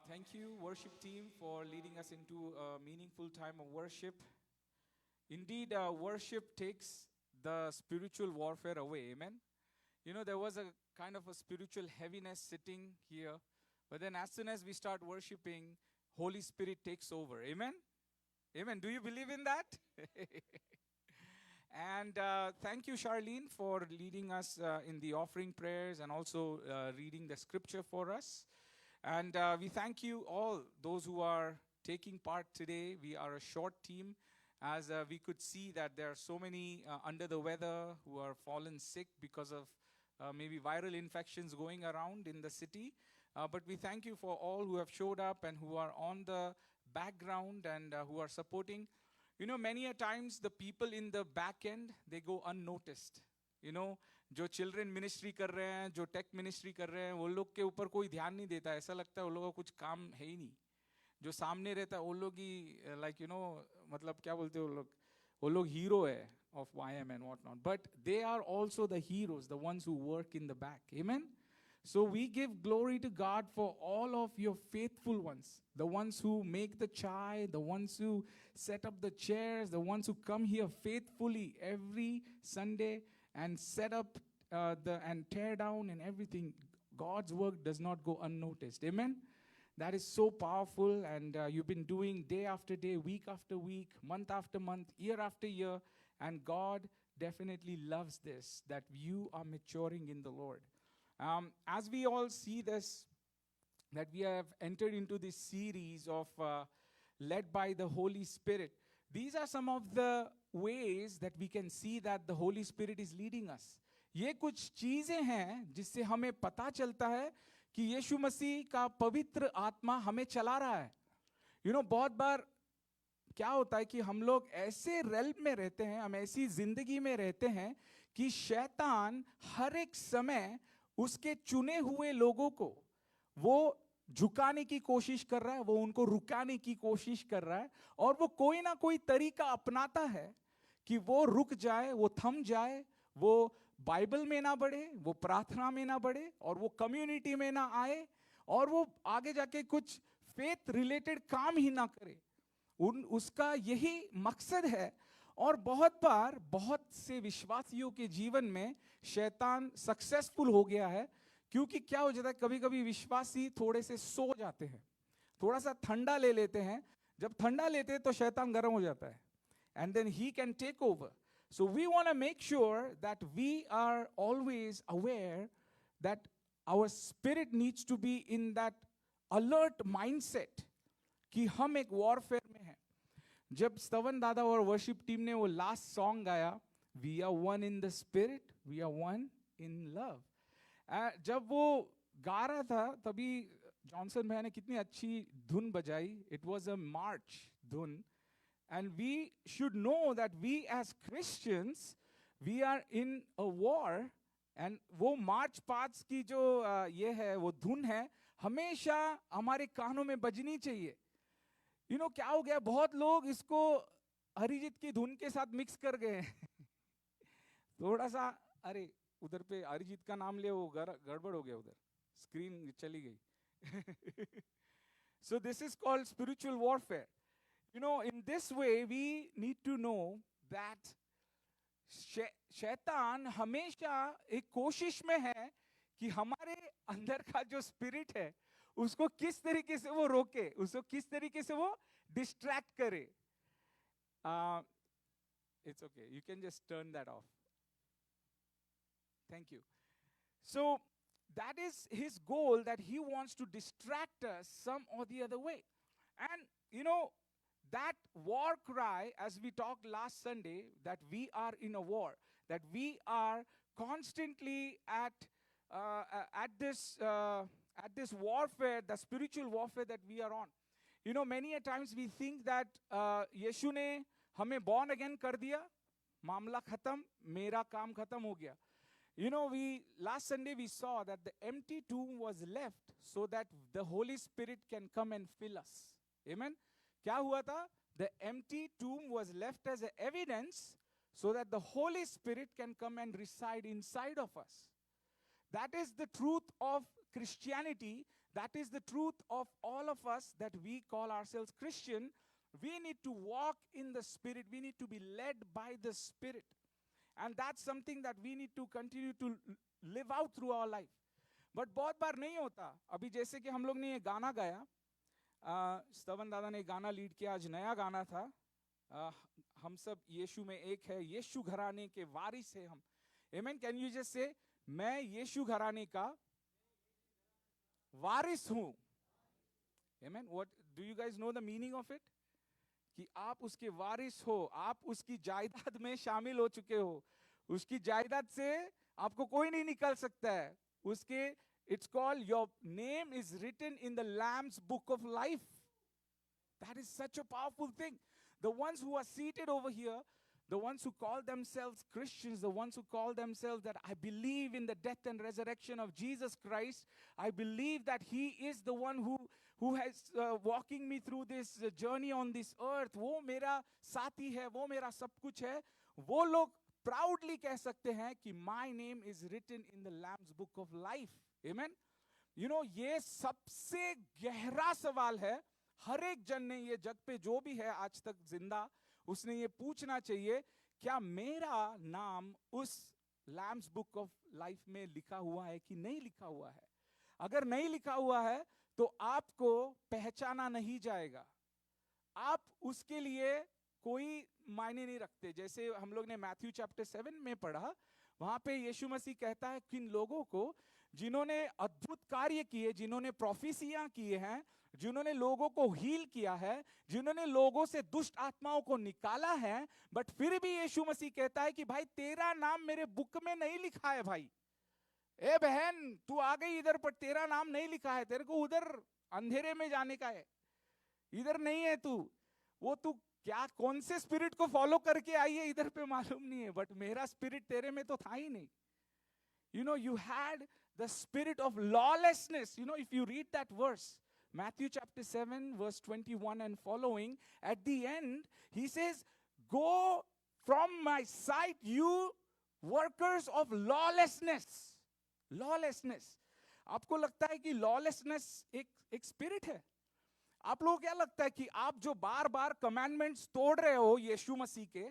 Thank you, worship team, for leading us into a meaningful time of worship. Indeed, worship takes the spiritual warfare away, amen? You know, there was a kind of a spiritual heaviness sitting here, but then as soon as we start worshiping, Holy Spirit takes over, amen? Amen. Do you believe in that? And thank you, Charlene, for leading us in the offering prayers and also reading the scripture for us. And we thank you all, those who are taking part today. We are a short team, as we could see that there are so many under the weather who are fallen sick because of maybe viral infections going around in the city. But we thank you for all who have showed up and who are on the background and who are supporting. You know, many a times the people in the back end, they go unnoticed. You know, जो children ministry कर रहे हैं, जो tech ministry कर रहे हैं, वो लोग के ऊपर कोई ध्यान नहीं देता. ऐसा लगता है वो लोगों का कुछ काम है ही नहीं. जो सामने रहता है वो लोग ही like you know, मतलब क्या बोलते हैं वो लोग hero है of YM and whatnot. But they are also the heroes, the ones who work in the back. Amen. So we give glory to God for all of your faithful ones, the ones who make the chai, the ones who set up the chairs, the ones who come here faithfully every Sunday and set up and tear down and everything. God's work does not go unnoticed. Amen? That is so powerful, and you've been doing day after day, week after week, month after month, year after year, and God definitely loves this, that you are maturing in the Lord. As we all see this, that we have entered into this series of led by the Holy Spirit, these are some of the ways that we can see that the Holy Spirit is leading us. ये कुछ चीजें हैं जिससे हमें पता चलता है कि यीशु मसीह का पवित्र आत्मा हमें चला रहा है. You know, बहुत बार क्या होता है कि हम लोग ऐसे रेल्म में रहते हैं, हम ऐसी जिंदगी में रहते हैं कि शैतान हर एक समय उसके चुने हुए लोगों को वो झुकाने की कोशिश कर रहा है, वो उनको रुकाने की कोशिश कर रहा है, और वो कोई ना कोई तरीका अपनाता है कि वो रुक जाए, वो थम जाए, वो बाइबल में ना बढ़े, वो प्रार्थना में ना बढ़े, और वो कम्युनिटी में ना आए, और वो आगे जाके कुछ फेथ रिलेटेड काम ही ना करे. उसका यही मकसद है. और बहुत बार बहुत से विश्वासियों के जीवन में शैतान सक्सेसफुल हो गया है, क्योंकि क्या हो जाता है, कभी कभी विश्वासी थोड़े से सो जाते हैं, थोड़ा सा ठंडा ले लेते हैं. जब ठंडा लेते हैं तो शैतान गर्म हो जाता है, and then he can take over. So we want to make sure that we are always aware that our spirit needs to be in that alert mindset कि हम एक वॉरफेयर में हैं. जब स्तवन दादा और वर्शिप टीम ने वो लास्ट सॉन्ग गाया, we are one in the spirit, we are one in love, जब वो गा रहा था तभी जॉनसन भाई ने कितनी अच्छी धुन बजाई. इट वाज अ मार्च धुन, and we should know that we as Christians we are in a war. And वो मार्च पास्ट की जो ये है वो धुन है, हमेशा हमारे कानों में बजनी चाहिए. You know, क्या हो गया, बहुत लोग इसको अरिजीत की धुन के साथ मिक्स कर गए. थोड़ा सा अरे उधर पे अरिजीत का नाम ले, वो गड़बड़ हो गया, उधर स्क्रीन चली गई. So this is called spiritual warfare. You know, in this way we need to know that शैतान हमेशा एक कोशिश में है कि हमारे अंदर का जो स्पिरिट है उसको किस तरीके से वो रोके, उसको किस तरीके से वो डिस्ट्रैक्ट करे. It's okay. You can just turn that off. Thank you. So that is his goal, that he wants to distract us some or the other way. And you know, that war cry, as we talked last Sunday, that we are in a war, that we are constantly at this warfare, the spiritual warfare that we are on. You know, many a times we think that यीशु ने हमें born again कर दिया, मामला खत्म, मेरा काम खत्म हो गया. You know, last Sunday we saw that the empty tomb was left so that the Holy Spirit can come and fill us. Amen. क्या हुआ था? The empty tomb was left as a evidence so that the Holy Spirit can come and reside inside of us. That is the truth of Christianity. That is the truth of all of us that we call ourselves Christian. We need to walk in the Spirit. We need to be led by the Spirit. And that's something that we need to continue to live out through our life. But बहुत बार नहीं होता. अभी जैसे कि हम लोग ने ये गाना गाया, स्तवन दादा ने गाना लीड किया, आज नया गाना था, हम सब यीशु में एक है, यीशु घराने के वारिस है हम. Amen. Can you just say, मैं यीशु घराने का वारिस हूँ. Amen. What do you guys know the meaning of it? कि आप उसके वारिस हो, आप उसकी जायदाद में शामिल हो चुके हो. उसकी जायदाद से आपको कोई नहीं निकाल सकता है. उसके it's called, your name is written in the Lamb's book of life. That is such a powerful thing. The ones who are seated over here, the ones who call themselves Christians, the ones who call themselves that I believe in the death and resurrection of Jesus Christ, I believe that he is the one who has walking me through this journey on this earth. वो मेरा साथी है, वो मेरा सब कुछ है. वो लोग proudly कह सकते हैं कि my name is written in the Lamb's book of life. Amen. You know, ये सबसे गहरा सवाल है. हर एक जन ने ये जग पे जो भी है आज तक जिंदा, उसने ये पूछना चाहिए, क्या मेरा नाम उस Lamb's book of life में लिखा हुआ है कि नहीं लिखा हुआ है. अगर नहीं लिखा हुआ है तो आपको पहचाना नहीं जाएगा. आप उसके लिए कोई मायने नहीं रखते. जैसे हम लोग ने मैथ्यू चैप्टर 7 में पढ़ा, वहां पे यीशु मसीह कहता है किन लोगों को, जिन्होंने अद्भुत कार्य किए, जिन्होंने प्रोफेसियां किए हैं, जिन्होंने लोगों को हील किया है, जिन्होंने लोगों से दुष्ट आत्माओं को निकाला है, बट फिर भी यीशु मसीह कहता है कि भाई तेरा नाम मेरे बुक में नहीं लिखा है. भाई ए बहन, तू आ गई इधर पर तेरा नाम नहीं लिखा है, तेरे को उधर अंधेरे में जाने का है, इधर नहीं है तू. वो तू क्या कौन से स्पिरिट को फॉलो करके आई है इधर पे मालूम नहीं है, बट मेरा स्पिरिट तेरे में तो था ही नहीं. You know, you had the spirit of lawlessness. You know, if you read that verse, Matthew chapter 7 verse 21 and following, at the end he says, go from my sight, you workers of lawlessness. Lawlessness. आपको लगता है कि lawlessness एक spirit है? आप लोगों को क्या लगता है कि आप जो बार बार कमांडमेंट्स तोड़ रहे हो यीशु मसीह के,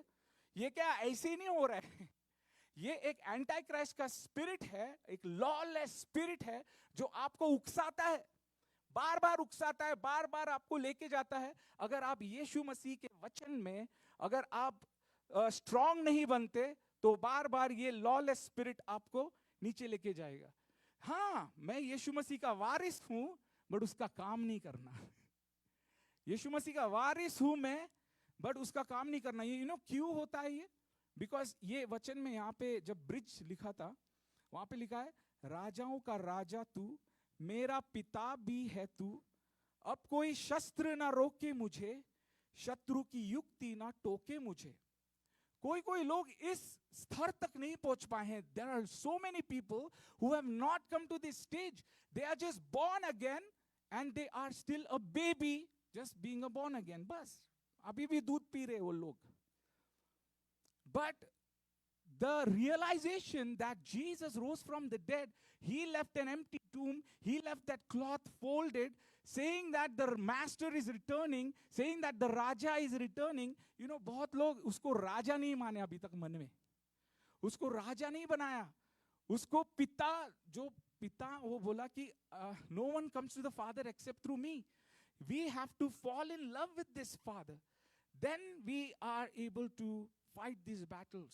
ये क्या ऐसे ही नहीं हो रहा है? ये एक एंटी क्राइस्ट का स्पिरिट है, एक लॉलेस स्पिरिट है जो आपको उकसाता है, बार बार उकसाता है, बार बार आपको लेके जाता है. अगर आप यीशु मसीह के वचन में अगर आप स्ट्रांग नहीं बनते तो बार बार ये लॉलेस स्पिरिट आपको नीचे लेके जाएगा. हाँ, मैं यीशु मसीह का वारिस हूं, बट उसका काम नहीं करना. यीशु मसीह का वारिस हूं मैं, बट उसका काम नहीं करना. ये क्यों होता है ये? बिकॉज ये वचन में यहाँ पे जब ब्रिज लिखा था, वहां पे लिखा है, राजाओं का राजा तू, मेरा पिता भी है तू, अब कोई शस्त्र ना रोके मुझे, शत्रु की युक्ति ना टोके मुझे. कोई लोग इस स्तर तक नहीं पहुंच पाए हैं. There are so many people who have not come to this stage. They are just born again and they are still a baby, just being a born again. बस अभी भी दूध पी रहे वो लोग. But the realization that Jesus rose from the dead, he left an empty tomb, he left that cloth folded, saying that the master is returning, saying that the Raja is returning. बहुत लोग उसको राजा नहीं माने अभी तक मन में, उसको राजा नहीं बनाया, उसको पिता, जो पिता वो बोला कि no one comes to the Father except through me. We have to fall in love with this Father. Then we are able to fight these battles.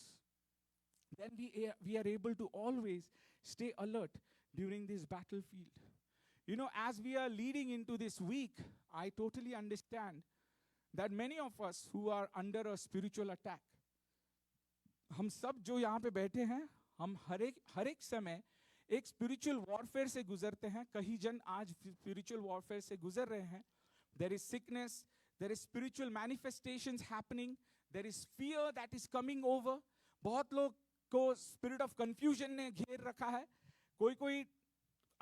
Then we are able to always stay alert during this battlefield. You know, as we are leading into this week, I totally understand that many of us who are under a spiritual attack, हम सब जो यहाँ पे बैठे हैं, हम हर एक समय एक स्पिरिचुअल वॉरफेयर से गुजरते हैं. कई जन आज स्पिरिचुअल वॉरफेयर से गुजर रहे हैं. There is sickness, there is spiritual manifestations happening, there is fear that is coming over. बहुत लोग को spirit of confusion ने घेर रखा है. कोई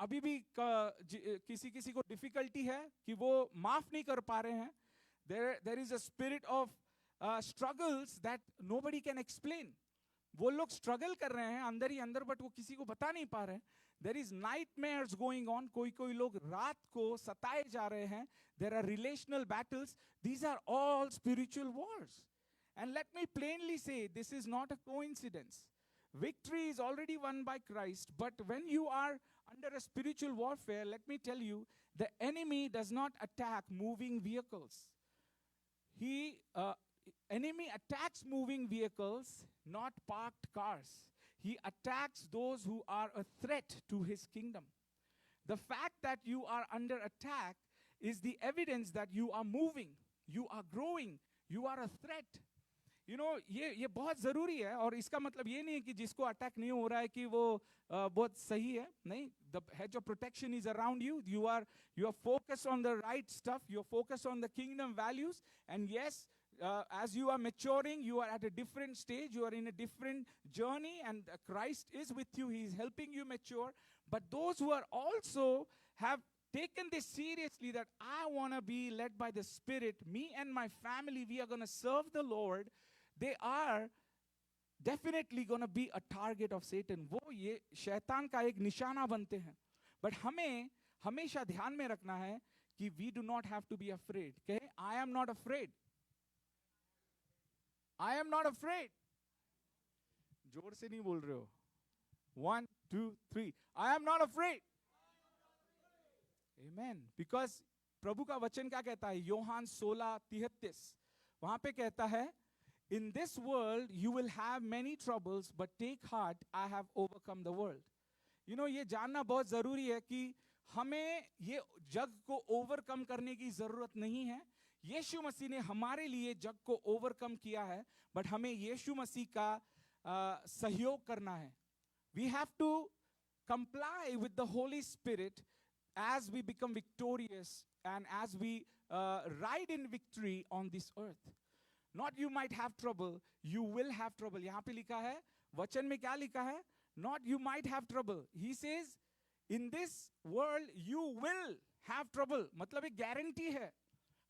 अभी भी किसी को difficulty है कि वो माफ नहीं कर पा रहे हैं. There is a spirit of struggles that nobody can explain. वो लोग struggle कर रहे हैं अंदर ही अंदर, but वो किसी को बता नहीं पा रहे हैं. There is nightmares going on. कोई लोग रात को सताए जा रहे हैं. There are relational battles. These are all spiritual wars. And let me plainly say, this is not a coincidence. Victory is already won by Christ, but when you are under a spiritual warfare, let me tell you, the enemy does not attack moving vehicles. Enemy attacks moving vehicles, not parked cars. He attacks those who are a threat to his kingdom. The fact that you are under attack is the evidence that you are moving, you are growing, you are a threat. You know, ये बहुत ज़रूरी है. और इसका मतलब ये नहीं है कि जिसको अटैक नहीं हो रहा है कि वो बहुत सही है. नहीं, the hedge of protection is around you. You are focused on the right stuff. You are focused on the kingdom values. And yes, as you are maturing, you are at a different stage. You are in a different journey, and Christ is with you. He is helping you mature. But those who are also have taken this seriously, that I want to be led by the Spirit, me and my family, we are going to serve the Lord, they are definitely going to be a target of Satan. वो ये शैतान का एक निशाना बनते हैं. But हमें हमेशा ध्यान में रखना है कि we do not have to be afraid. कहे, I am not afraid. I am not afraid. जोर से नहीं बोल रहे हो. 1, 2, 3. I am not afraid. Amen. Because प्रभु का वचन क्या कहता है? योहान 16:33 वहां पे कहता है, in this world you will have many troubles, but take heart, I have overcome the world. You know, ये जानना बहुत जरूरी है कि हमें ये जग को ओवरकम करने की जरूरत नहीं है. यीशु मसीह ने हमारे लिए जग को ओवरकम किया है, बट हमें यीशु मसीह का सहयोग करना है. We have to comply with the Holy Spirit as we become victorious and as we ride in victory on this earth. Not you might have trouble, you will have trouble. यहाँ पे लिखा है, वचन में क्या लिखा है? Not you might have trouble. He says, in this world you will have trouble. मतलब एक गारंटी है.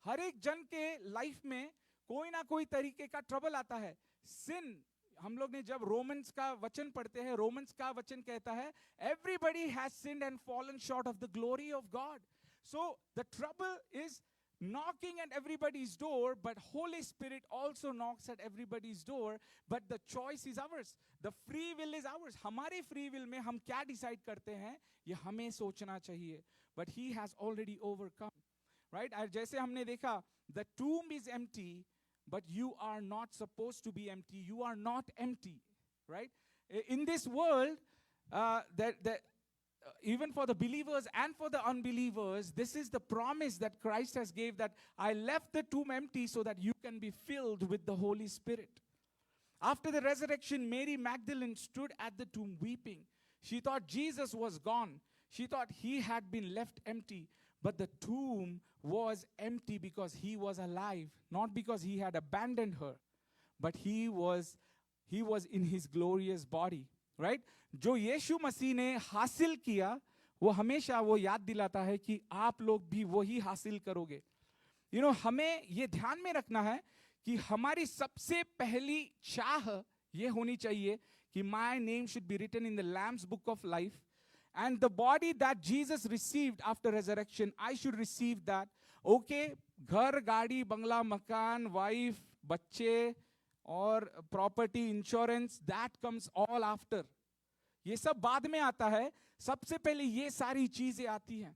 हर एक जन के लाइफ में कोई ना कोई तरीके का ट्रबल आता है. Sin, हम लोग ने जब रोमन्स का वचन पढ़ते हैं, रोमन्स का वचन कहता है, everybody has sinned and fallen short of the glory of God. So the trouble is knocking at everybody's door, but Holy Spirit also knocks at everybody's door, but the choice is ours. The free will is ours. हमारे free will में हम क्या decide करते हैं, ये हमें सोचना चाहिए. But he has already overcome. Right? जैसे हमने देखा, the tomb is empty, but you are not supposed to be empty. You are not empty. Right? In this world, even for the believers and for the unbelievers, this is the promise that Christ has gave, that I left the tomb empty so that you can be filled with the Holy Spirit. After the resurrection, Mary Magdalene stood at the tomb weeping. She thought Jesus was gone. She thought he had been left empty. But the tomb was empty because he was alive, not because he had abandoned her, but he was in his glorious body. Right? जो यीशु मसीह ने हासिल किया, वो हमेशा वो याद दिलाता है कि आप लोग भी वही हासिल करोगे. You know, हमें ये ध्यान में रखना है कि हमारी सबसे पहली चाह ये होनी चाहिए कि my name should be written in the Lamb's book of life, and the body that Jesus received after resurrection, I should receive that. Okay, घर, गाड़ी, बंगला, मकान, wife, बच्चे और property, insurance, that comes all after. ये सब बाद में आता है. सबसे पहले ये सारी चीजें आती हैं.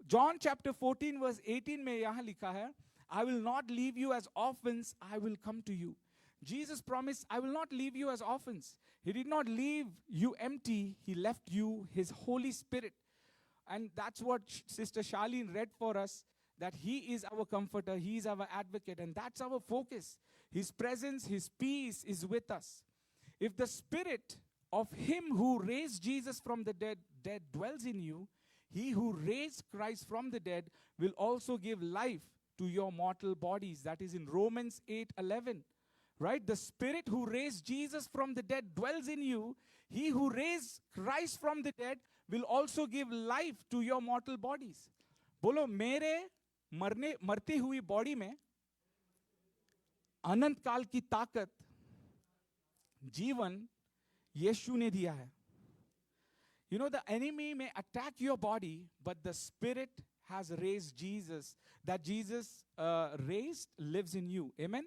John chapter 14 verse 18 में यहाँ लिखा है, I will not leave you as orphans, I will come to you. Jesus promised, I will not leave you as orphans. He did not leave you empty, he left you his Holy Spirit. And that's what Sister Charlene read for us, that he is our comforter, he is our advocate, and that's our focus. His presence, his peace is with us. If the Spirit of him who raised Jesus from the dead dwells in you, he who raised Christ from the dead will also give life to your mortal bodies. That is in Romans 8:11. Right? The Spirit who raised Jesus from the dead dwells in you. He who raised Christ from the dead will also give life to your mortal bodies. बोलो, मेरे मरती हुई body में अनंत काल की ताकत, जीवन यीशु ने दिया है. You know, the enemy may attack your body, but the Spirit has raised Jesus. That Jesus raised lives in you. Amen.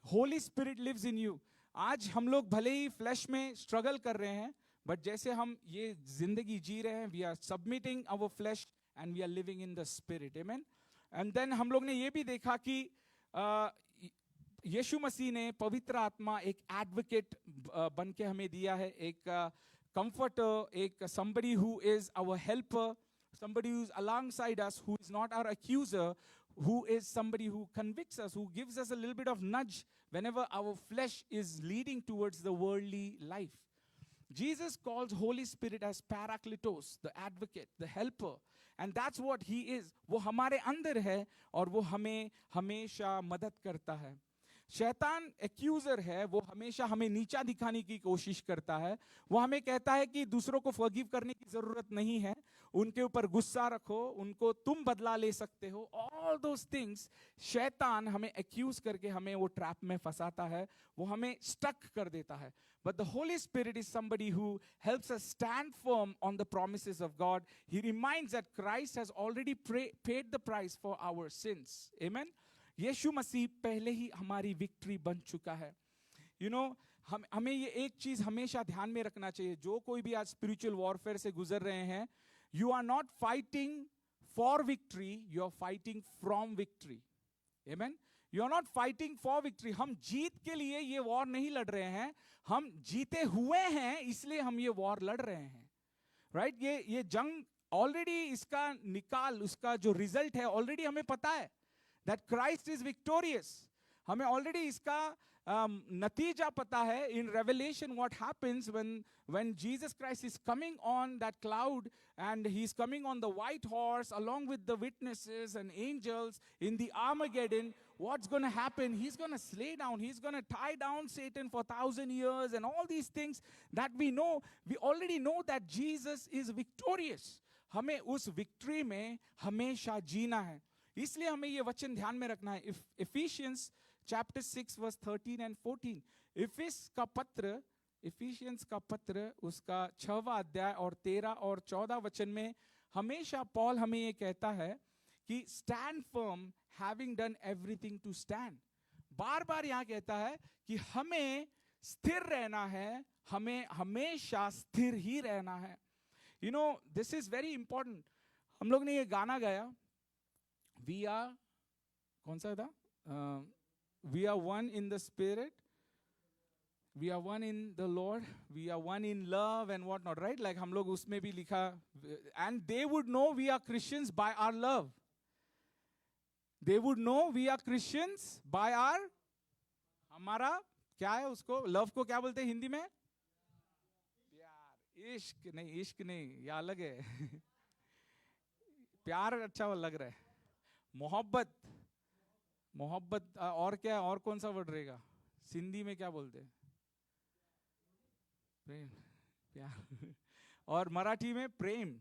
Holy Spirit lives in you. आज हम लोग भले ही फ्लैश में स्ट्रगल कर रहे हैं, बट जैसे हम ये जिंदगी जी रहे हैं, we are submitting our flesh and we are living in the Spirit. Amen. And then हम लोग ने ये भी देखा कि यीशु मसीह ने पवित्र आत्मा एक एडवोकेट बन के हमें दिया है, एक comforter, somebody who is our helper, somebody who is alongside us, who is not our accuser, who is somebody who convicts us, who gives us a little bit of nudge whenever our flesh is leading towards the worldly life. Jesus calls Holy Spirit as Parakletos, the advocate, the helper. And that's what he is. वो हमारे अंदर है और वो हमें हमेशा मदद करता है. शैतान एक्यूजर है, वो हमेशा हमें नीचा दिखाने की कोशिश करता है. वो हमें कहता है कि दूसरों को फॉरगिव करने की जरूरत नहीं है, उनके ऊपर गुस्सा रखो, उनको तुम बदला ले सकते हो. ऑल दोस थिंग्स शैतान हमें एक्यूज करके हमें वो ट्रैप में फंसाता है, वो हमें स्टक कर देता है. But the Holy Spirit is somebody who helps us stand firm on the promises of God. He reminds that Christ has already paid the price for our sins. Amen. यीशु मसीह पहले ही हमारी victory बन चुका है. You know, हमें ये एक चीज हमेशा ध्यान में रखना चाहिए, जो कोई भी आज स्पिरिचुअल वॉरफेयर से गुजर रहे हैं, you are not fighting for victory, you are fighting from victory. Amen. You are not fighting for victory. हम जीत के लिए ये वॉर नहीं लड़ रहे हैं, हम जीते हुए हैं इसलिए हम ये वॉर लड़ रहे हैं. राइट? ये जंग ऑलरेडी, इसका निकाल, उसका जो रिजल्ट है ऑलरेडी हमें पता है. That Christ is victorious. हमें already इसका नतीजा पता है. In Revelation, what happens when Jesus Christ is coming on that cloud and he's coming on the white horse along with the witnesses and angels in the Armageddon, what's going to happen? He's going to slay down, he's going to tie down Satan for 1,000 years and all these things that we know. We already know that Jesus is victorious. हमें उस victory में हमेशा जीना है. इसलिए हमें ये वचन ध्यान में रखना है. Ephesians chapter 6 verse 13 and 14. Ephesians का पत्र उसका 6वां अध्याय और 13 और 14 वचन में हमेशा पॉल हमें ये कहता है कि stand firm having done everything to stand. बार बार यहाँ कहता है कि हमें स्थिर रहना है, हमें हमेशा स्थिर ही रहना है. You know, this is very important. हम लोग ने ये गाना गाया, we are, कौन सा था? We are one in the Spirit, we are one in the Lord, we are one in love and what not, right? Like हम लोग उसमें भी लिखा, and they would know we are Christians by our love. They would know we are Christians by our, हमारा क्या है उसको, love को क्या बोलते हैं हिंदी में? प्यार. इश्क नहीं, ये अलग है. प्यार अच्छा लग रहा है. मोहब्बत और क्या, और कौन सा वर्ड रहेगा सिंधी में, क्या बोलते हैं? प्रेम, प्यार. और मराठी में प्रेम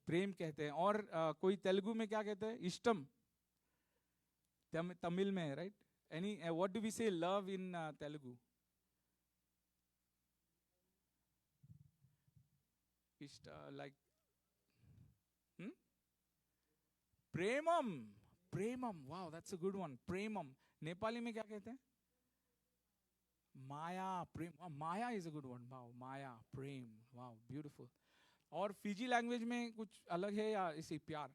कहते हैं. और कोई तेलुगु में क्या कहते हैं? इष्टम. तमिल में है, right? Any, what do we say love in Telugu? इष्ट, लाइक प्रेमम. Wow, that's a good one. प्रेमम. नेपाली में क्या कहते हैं? माया. प्रेम. माया is a good one. Wow, माया, प्रेम. Wow, beautiful. और फिजी लैंग्वेज में कुछ अलग है या इसी प्यार?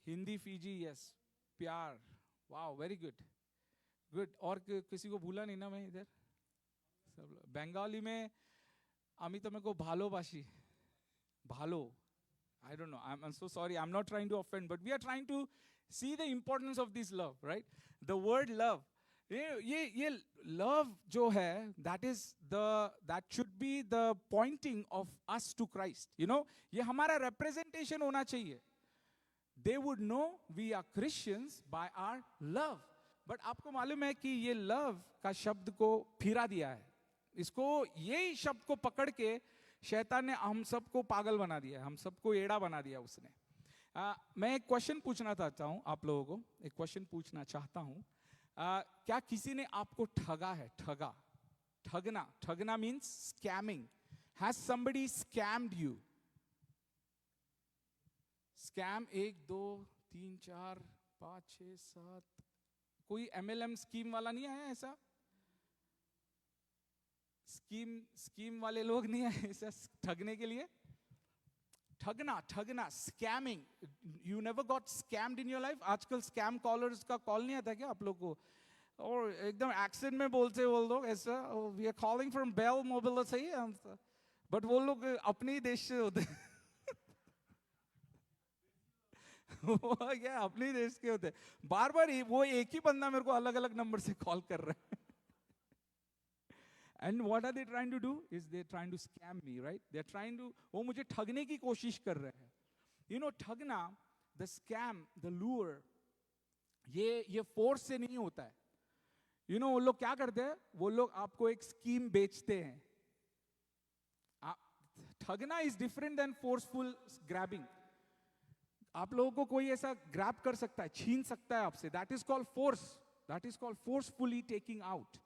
हिंदी फिजी, यस, प्यार, वाओ, वेरी गुड गुड. और किसी को भूला नहीं ना मैं इधर? सब बंगाली में আমি তোমাকে ভালোবাসি, ভালো. I don't know. I'm so sorry. I'm not trying to offend, but we are trying to see the importance of this love, right? The word love. ये love जो है, that should be the pointing of us to Christ. You know, ये हमारा representation होना चाहिए. They would know we are Christians by our love. But आपको मालूम है कि ये love का शब्द को फिरा दिया है. इसको यही शब्द को पकड़ के शैतान ने हम सबको पागल बना दिया है, हम सबको एड़ा बना दिया उसने. मैं एक क्वेश्चन पूछना चाहता हूं आप लोगों को, एक क्वेश्चन पूछना चाहता हूं. क्या किसी ने आपको ठगा है? ठगना means scamming. Has somebody scammed you? Scam 1 2 3 4 5 6 7. कोई MLM स्कीम वाला नहीं आया ऐसा? स्कीम वाले लोग नहीं आए ऐसा ठगने के लिए? ठगना, scamming. You never got scammed in your life? आजकल स्कैम कॉलर्स का कॉल नहीं आता क्या आप लोग को? और एकदम एक्सेंट में बोलते वो लोग ऐसा, we are calling from Bell mobile, सही है, बट वो लोग अपने ही देश से होते क्या अपने ही देश के होते. बार बार वो एक ही बंदा मेरे को अलग अलग नंबर से कॉल कर रहा है. And what are they trying to do? Is they trying to scam me, right? They're trying to, वो मुझे ठगने की कोशिश कर रहे हैं. You know, ठगना, the scam, the lure, ये फोर्स से नहीं होता है. You know, वो लोग क्या करते हैं? वो लोग आपको एक स्कीम बेचते हैं. ठगना is different than forceful grabbing. आप लोगों को कोई ऐसा ग्रैब कर सकता है, छीन सकता है आपसे. That is called force. That is called forcefully taking out.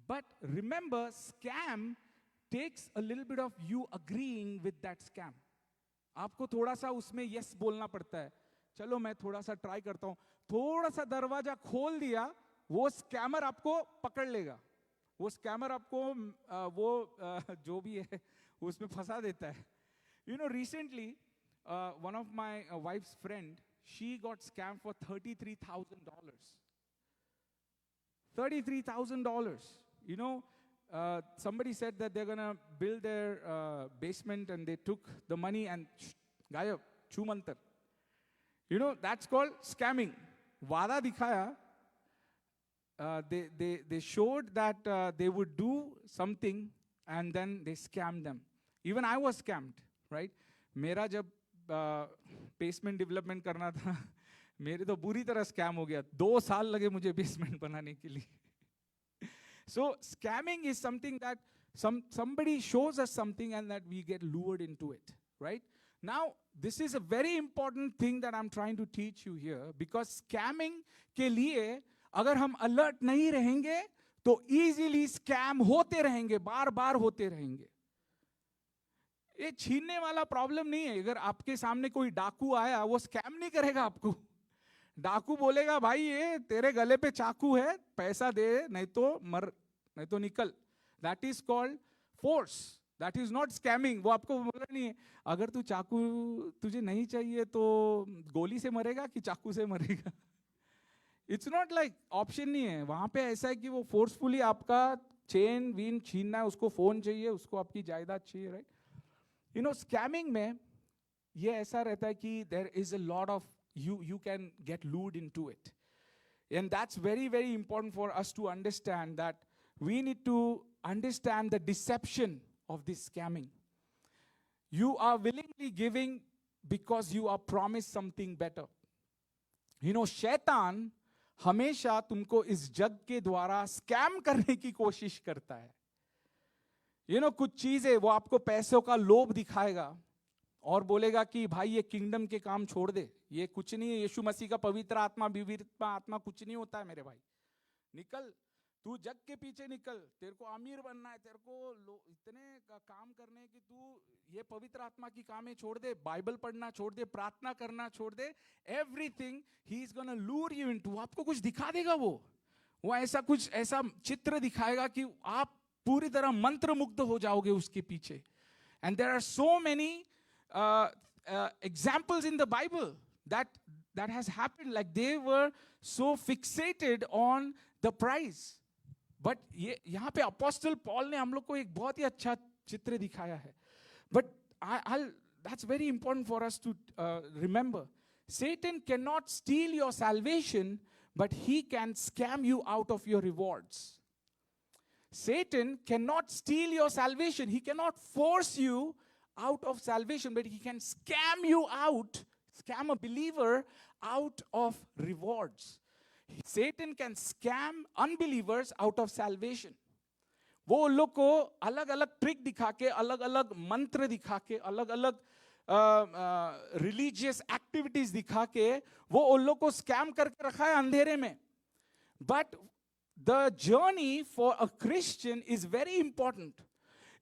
But remember, scam takes a little bit of you agreeing with that scam. आपको थोड़ा सा उसमें yes बोलना पड़ता है. चलो मैं थोड़ा सा ट्राई करता हूं. थोड़ा सा दरवाजा खोल दिया, वो स्कैमर आपको पकड़ लेगा. वो स्कैमर आपको जो भी है उसमें फंसा देता है. You know, recently one of my wife's friend, she got scammed for $33,000. $33,000. You know, somebody said that they're gonna build their basement, and they took the money and gayab, chumantar. You know, that's called scamming. Vada dikhaya. They showed that they would do something, and then they scammed them. Even I was scammed, right? मेरा जब basement development करना था, मेरे तो बुरी तरह scam हो गया. 2 साल लगे मुझे बेसमेंट बनाने के लिए. So scamming is something that somebody shows us something and that we get lured into it, right? Now, this is a very important thing that I'm trying to teach you here, because scamming के लिए अगर हम alert नहीं रहेंगे तो easily scam होते रहेंगे, बार बार होते रहेंगे. ये छीनने वाला प्रॉब्लम नहीं है. अगर आपके सामने कोई डाकू आया, वो स्कैम नहीं करेगा आपको. डाकू बोलेगा भाई ये तेरे गले पे चाकू है, पैसा दे नहीं तो निकल. That is called force. That is not scamming. वो आपको बोला नहीं है अगर तू चाकू तुझे नहीं चाहिए तो गोली से मरेगा कि चाकू से मरेगा. इट्स नॉट लाइक ऑप्शन नहीं है वहां पे. ऐसा है कि वो फोर्सफुली आपका चेन वीन छीनना है, उसको फोन चाहिए, उसको आपकी जायदाद चाहिए, राइट? यू नो, स्कैमिंग में ये ऐसा रहता है कि there is a lot of you can get lured into it. And that's very, very important for us to understand, that we need to understand the deception of this scamming. You are willingly giving because you are promised something better. You know, शैतान हमेशा तुमको इस जग के द्वारा scam करने की कोशिश करता है. You know, कुछ चीजें वो आपको पैसों का लोभ दिखाएगा और बोलेगा कि भाई ये किंगडम के काम छोड़ दे, ये कुछ नहीं है, यीशु मसीह का पवित्र आत्मा विविधता आत्मा कुछ नहीं होता है मेरे भाई. निकल, तू जग के पीछे निकल, तेरे को अमीर बनना है, तेरे को इतने काम करने हैं कि तू ये पवित्र आत्मा की कामें छोड़ दे, बाइबल पढ़ना छोड़ दे, प्रार्थना करना छोड़ दे. एवरीथिंग ही is gonna lure you into. आपको कुछ दिखा देगा वो ऐसा कुछ ऐसा चित्र दिखाएगा कि आप पूरी तरह मंत्र मुग्ध हो जाओगे उसके पीछे. And there are so many examples in the Bible that that has happened. Like they were so fixated on the prize. But यहाँ पे अपोस्टल पॉल ने हम लोग को एक बहुत ही अच्छा चित्र दिखाया है. But that's very important for us to remember. Satan cannot steal your salvation, but he can scam you out of your rewards. Satan cannot steal your salvation. He cannot force you out of salvation, but he can scam you out, scam a believer out of rewards. Satan can scam unbelievers out of salvation. वो उन लोग को अलग अलग trick दिखा के, अलग अलग मंत्र दिखा के, अलग अलग रिलीजियस एक्टिविटीज दिखा के वो उन लोग को स्कैम करके रखा है अंधेरे में. But the journey for a Christian is very important.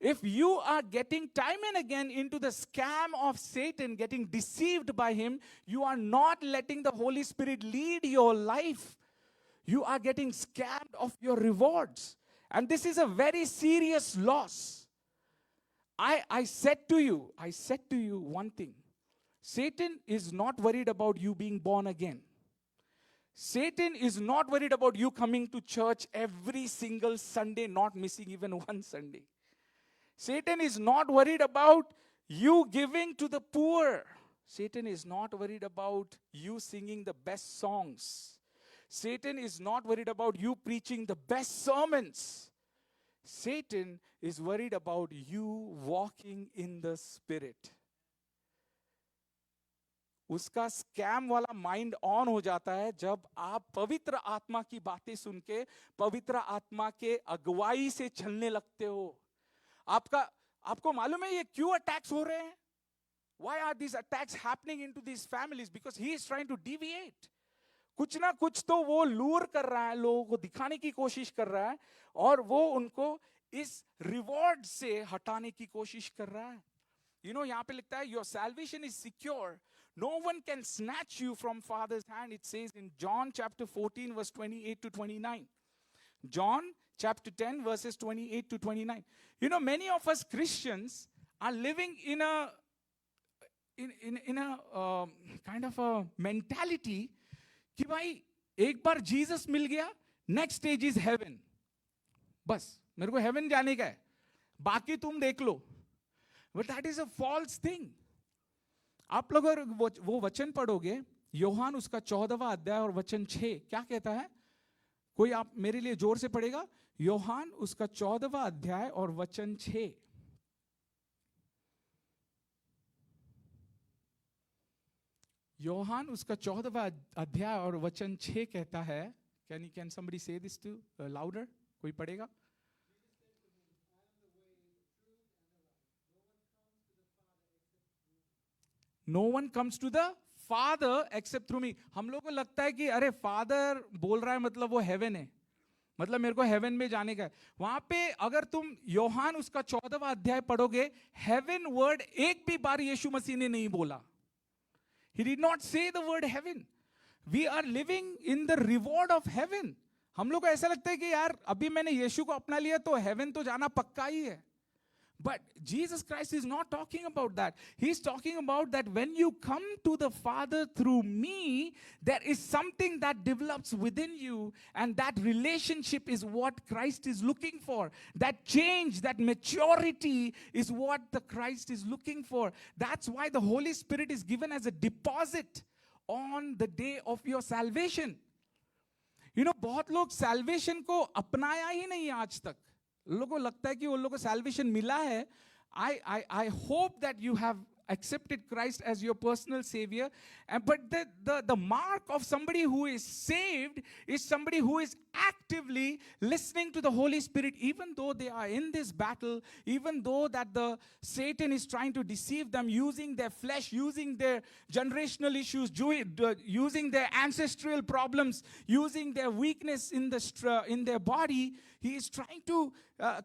If you are getting time and again into the scam of Satan, getting deceived by him, you are not letting the Holy Spirit lead your life. You are getting scammed of your rewards. And this is a very serious loss. I said to you one thing. Satan is not worried about you being born again. Satan is not worried about you coming to church every single Sunday, not missing even one Sunday. Satan is not worried about you giving to the poor. Satan is not worried about you singing the best songs. Satan is not worried about you preaching the best sermons. Satan is worried about you walking in the Spirit. उसका scam वाला mind on हो जाता है जब आप पवित्र आत्मा की बातें सुन के पवित्र आत्मा के अगुवाई से चलने लगते हो. आपको मालूम है ये क्यों अटैक्स हो रहे हैं? Why are these attacks happening into these families? Because he is trying to deviate. कुछ ना कुछ तो वो लूर कर रहा है, लोगों को दिखाने की कोशिश कर रहा है और वो उनको इस रिवॉर्ड से हटाने की कोशिश कर रहा है. यहाँ पे लिखता है your salvation is secure. No one can snatch you from Father's hand. It says in John chapter 14 verse 28 to 29. John chapter 10 verses 28 to 29. Many of us Christians are living in a kind of a mentality कि भाई एक बार Jesus मिल गया, next stage is heaven. बस मेरे को haven जाने का है, बाकी तुम देख लो. But that is a false thing. आप लोग अगर वो वचन पढ़ोगे, योहान उसका 14वां अध्याय और वचन 6 क्या कहता है? कोई आप मेरे लिए जोर से पढ़ेगा? योहान उसका 14वां अध्याय और वचन 6. योहान उसका 14वां अध्याय और वचन 6 कहता है, can somebody say this to louder? कोई पढ़ेगा? No one comes to the Father except through me. हम लोग को लगता है कि अरे फादर बोल रहा है मतलब वो हेवन है, मतलब मेरे को हेवन में जाने का है. वहां पे अगर तुम योहान उसका 14वां अध्याय पढ़ोगे, हेवन वर्ड एक भी बार यीशु मसीह ने नहीं बोला. He did not say the word heaven. We are living in the reward of heaven. हम लोग को ऐसा लगता है कि यार अभी मैंने यीशु को अपना लिया तो हेवन तो जाना पक्का ही है. But Jesus Christ is not talking about that. He's talking about that when you come to the Father through me, there is something that develops within you, and that relationship is what Christ is looking for. That change, that maturity is what the Christ is looking for. That's why the Holy Spirit is given as a deposit on the day of your salvation. बहुत लोग salvation को अपनाया ही नहीं आज तक. लोगों को लगता है कि उन लोगों को salvation मिला है. I hope that you have accepted Christ as your personal savior. But the mark of somebody who is saved is somebody who is actively listening to the Holy Spirit, even though they are in this battle, even though that the Satan is trying to deceive them using their flesh, using their generational issues, using their ancestral problems, using their weakness in their body. He is trying to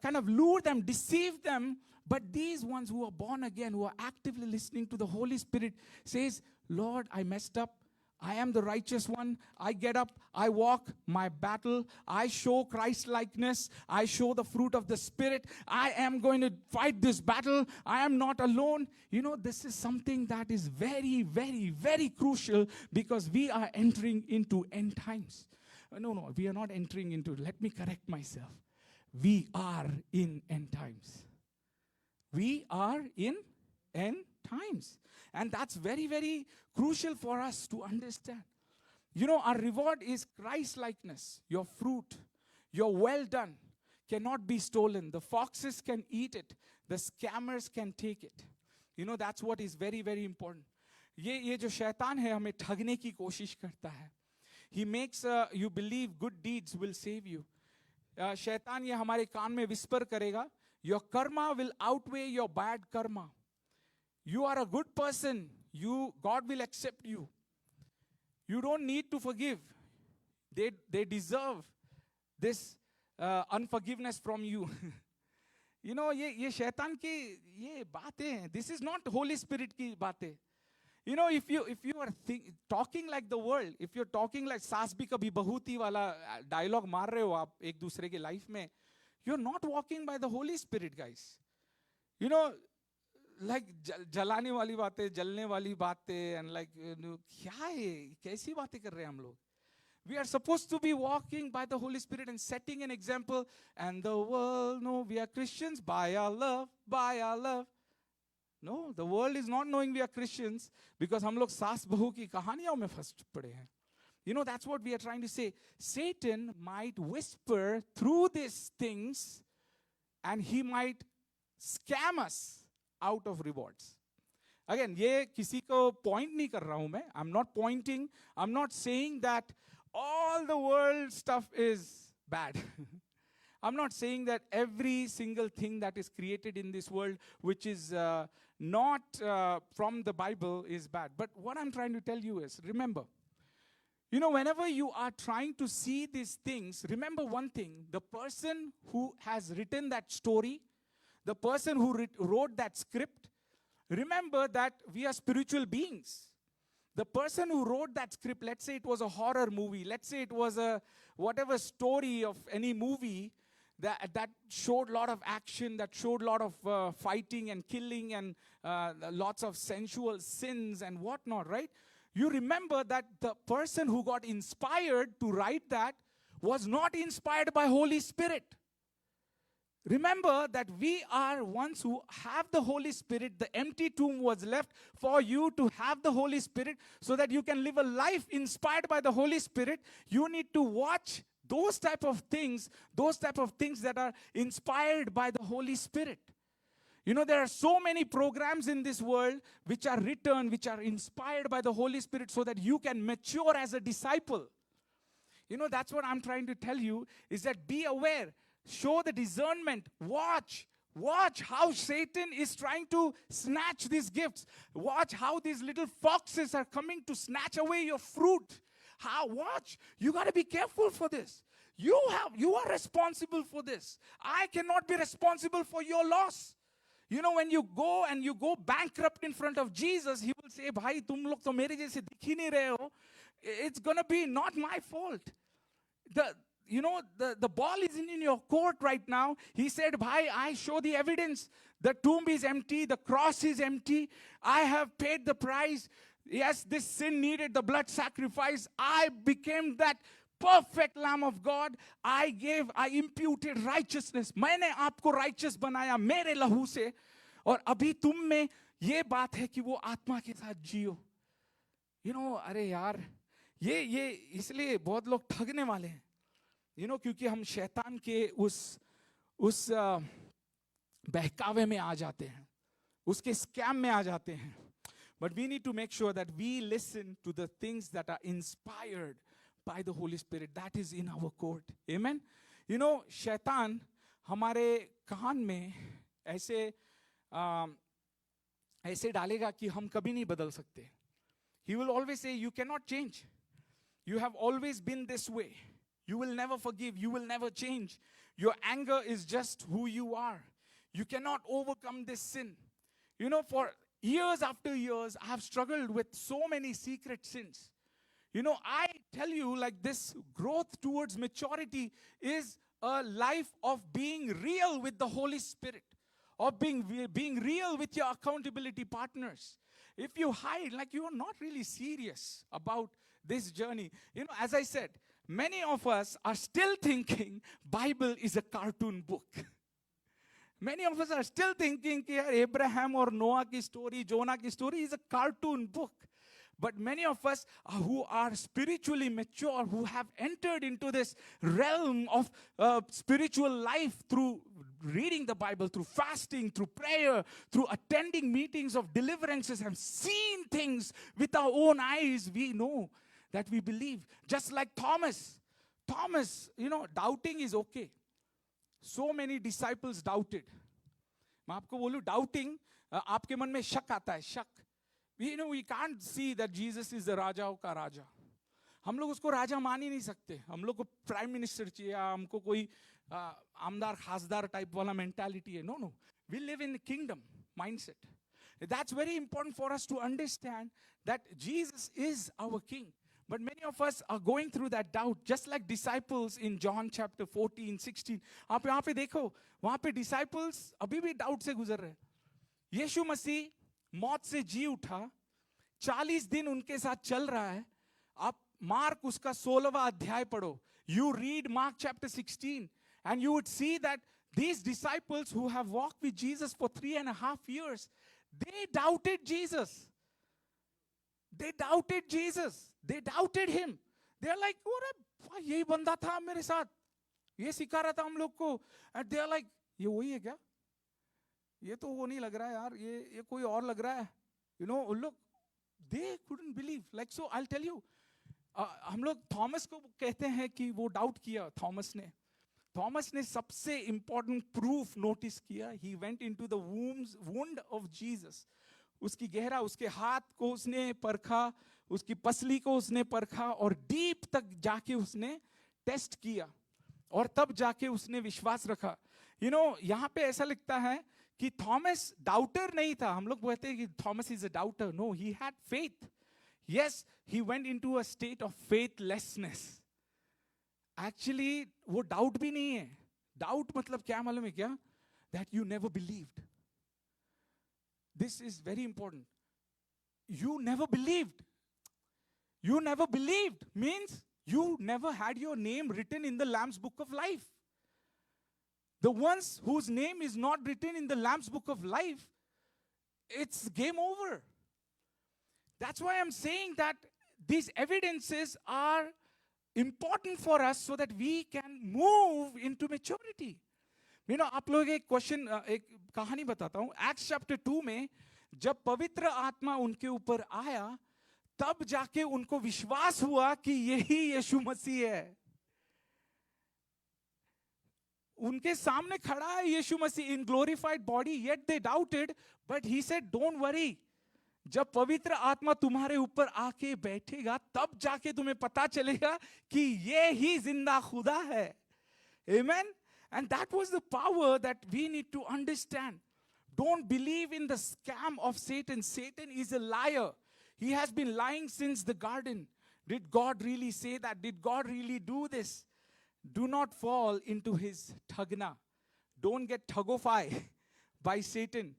kind of lure them, deceive them. But these ones who are born again, who are actively listening to the Holy Spirit, says, Lord, I messed up. I am the righteous one. I get up, I walk my battle. I show Christ likeness. I show the fruit of the Spirit. I am going to fight this battle. I am not alone. You know, this is something that is very, very, very crucial because we are entering into end times. No, we are not entering into, let me correct myself. We are in end times. We are in end times. And that's very, very crucial for us to understand. You know, our reward is Christ-likeness. Your fruit, your well done cannot be stolen. The foxes can eat it. The scammers can take it. You know, that's what is very, very important. ये जो शैतान है हमें ठगने की कोशिश करता है. He makes you believe good deeds will save you. शैतान ये हमारे कान में whisper करेगा. Your karma will outweigh your bad karma. You are a good person. God will accept you. You don't need to forgive. They deserve this unforgiveness from you. You know, ये शैतान की ये बातें हैं. This is not Holy Spirit की बातें. You know, if you are talking like the world, if you're talking like सास भी कभी बहुती वाला dialogue मार रहे हो आप एक दूसरे के life में, you're not walking by the Holy Spirit, guys. You know, like जलाने वाली बातें, जलने वाली बातें, and like क्या है, कैसी बातें कर रहे हैं हम लोग? We are supposed to be walking by the Holy Spirit and setting an example. And the world, no, we are Christians by our love, by our love. No, the world is not knowing we are Christians because हम लोग सास बहू की कहानियों में फंस पड़े हैं. You know, that's what we are trying to say. Satan might whisper through these things and he might scam us out of rewards. Again, ये किसी को point नहीं कर रहा हूँ मैं. I'm not pointing. I'm not saying that all the world stuff is bad. I'm not saying that every single thing that is created in this world, which is not from the Bible, is bad. But what I'm trying to tell you is, remember, you know, whenever you are trying to see these things, remember one thing. The person who has written that story, the person who wrote that script, remember that we are spiritual beings. The person who wrote that script, let's say it was a horror movie, let's say it was a whatever story of any movie that showed a lot of action, that showed a lot of fighting and killing and lots of sensual sins and whatnot, right? You remember that the person who got inspired to write that was not inspired by Holy Spirit. Remember that we are ones who have the Holy Spirit. The empty tomb was left for you to have the Holy Spirit so that you can live a life inspired by the Holy Spirit. You need to watch those type of things that are inspired by the Holy Spirit. You know, there are so many programs in this world which are written, which are inspired by the Holy Spirit so that you can mature as a disciple. You know, that's what I'm trying to tell you, is that be aware. Show the discernment. Watch how Satan is trying to snatch these gifts. Watch how these little foxes are coming to snatch away your fruit. Watch. You got to be careful for this. You are responsible for this. I cannot be responsible for your loss. You know, when you go bankrupt in front of Jesus, he will say, "Bhai, tum log to mere jaise dikh hi nahi rahe ho." It's going to be not my fault. The ball isn't in your court right now. He said, "Bhai, I show the evidence. The tomb is empty. The cross is empty. I have paid the price. Yes, this sin needed the blood sacrifice. I became that perfect Lamb of God. I imputed righteousness. मैंने आपको righteous बनाया मेरे लहू से. और अभी तुम में ये बात है कि वो आत्मा के साथ जियो." You know, अरे यार, ये इसलिए बहुत लोग ठगने वाले हैं. You know, क्योंकि हम शैतान के उस बहकावे में आ जाते हैं, उसके स्कैम में आ जाते हैं. But we need to make sure that we listen to the things that are inspired by the Holy Spirit. That is in our court. Amen. You know, शैतान हमारे कान में ऐसे डालेगा कि हम कभी नहीं बदल सकते. He will always say, "You cannot change. You have always been this way. You will never forgive. You will never change. Your anger is just who you are. You cannot overcome this sin." You know, for years after years, I have struggled with so many secret sins. You know, I tell you, like, this growth towards maturity is a life of being real with the Holy Spirit, of being real with your accountability partners. If you hide, like, you are not really serious about this journey. You know, as I said, many of us are still thinking Bible is a cartoon book. Many of us are still thinking that Abraham or Noah ki story, Jonah ki story is a cartoon book. But many of us who are spiritually mature, who have entered into this realm of spiritual life through reading the Bible, through fasting, through prayer, through attending meetings of deliverances, have seen things with our own eyes, we know that we believe. Just like Thomas. Thomas, you know, doubting is okay. So many disciples doubted. मैं आपको बोलूं, doubting, आपके मन में शक आता है, शक. We can't see that Jesus is the राजाओं का राजा. हम लोग उसको राजा मान ही नहीं सकते. हम लोग को प्राइम मिनिस्टर चाहिए, हमको कोई आमदार खासदार टाइप वाला मेंटालिटी है. No. We live in the kingdom mindset. That's very important for us to understand that Jesus is our king. But many of us are going through that doubt, just like disciples in John chapter 14, 16. आप यहाँ पे देखो, वहाँ पे disciples अभी भी doubt से गुजर रहे. यीशु मसीह मौत से जी उठा, 40 दिन उनके साथ चल रहा है. आप मार्क उसका 16वां अध्याय पढ़ो. You read Mark chapter 16 and you would see that these disciples who have walked with Jesus for 3.5 years, they doubted Jesus. They doubted Jesus. They doubted him. They're like, अरे यही बंदा था मेरे साथ, ये सिखा रहा था हम लोग को. And they're like, ये वही है क्या? ये तो वो नहीं लग रहा है यार, ये कोई और लग रहा है. You know, look, they couldn't believe. Like, so I'll tell you, हम लोग थॉमस को कहते हैं कि वो डाउट किया. थॉमस ने सबसे इंपॉर्टेंट प्रूफ नोटिस किया. He went into the wound of Jesus. उसकी गहरा, उसके हाथ को उसने परखा, उसकी पसली को उसने परखा, और डीप तक जाके उसने टेस्ट किया, और तब जाके उसने विश्वास रखा. You know, यहाँ पे ऐसा लिखता है कि थॉमस डाउटर नहीं था. हम लोग कहते हैं कि Thomas is a doubter. No, he had faith. Yes, he went into a state of faithlessness. Actually, वो डाउट भी नहीं है. डाउट मतलब क्या मालूम है क्या? That you never believed. This is very important. You never believed. You never believed means you never had your name written in the Lamb's book of life. The ones whose name is not written in the Lamb's book of life, it's game over. That's why I'm saying that these evidences are important for us so that we can move into maturity. You know, आप लोग एक question, एक कहानी बताता हूँ. Acts chapter 2 में जब पवित्र आत्मा उनके ऊपर आया, तब जाके उनको विश्वास हुआ कि यही यीशु मसीह है. उनके सामने खड़ा है यीशु मसीह in glorified body, yet they doubted, but he said, don't worry. जब पवित्र आत्मा तुम्हारे ऊपर आके बैठेगा, तब जाके तुम्हें पता चलेगा कि ये ही जिंदा खुदा है. Amen. And that was the power that we need to understand. Don't believe in the scam of Satan. Satan is a liar. He has been lying since the garden. Did God really say that? Did God really do this? Do not fall into his thagna. Don't get thugofied by Satan.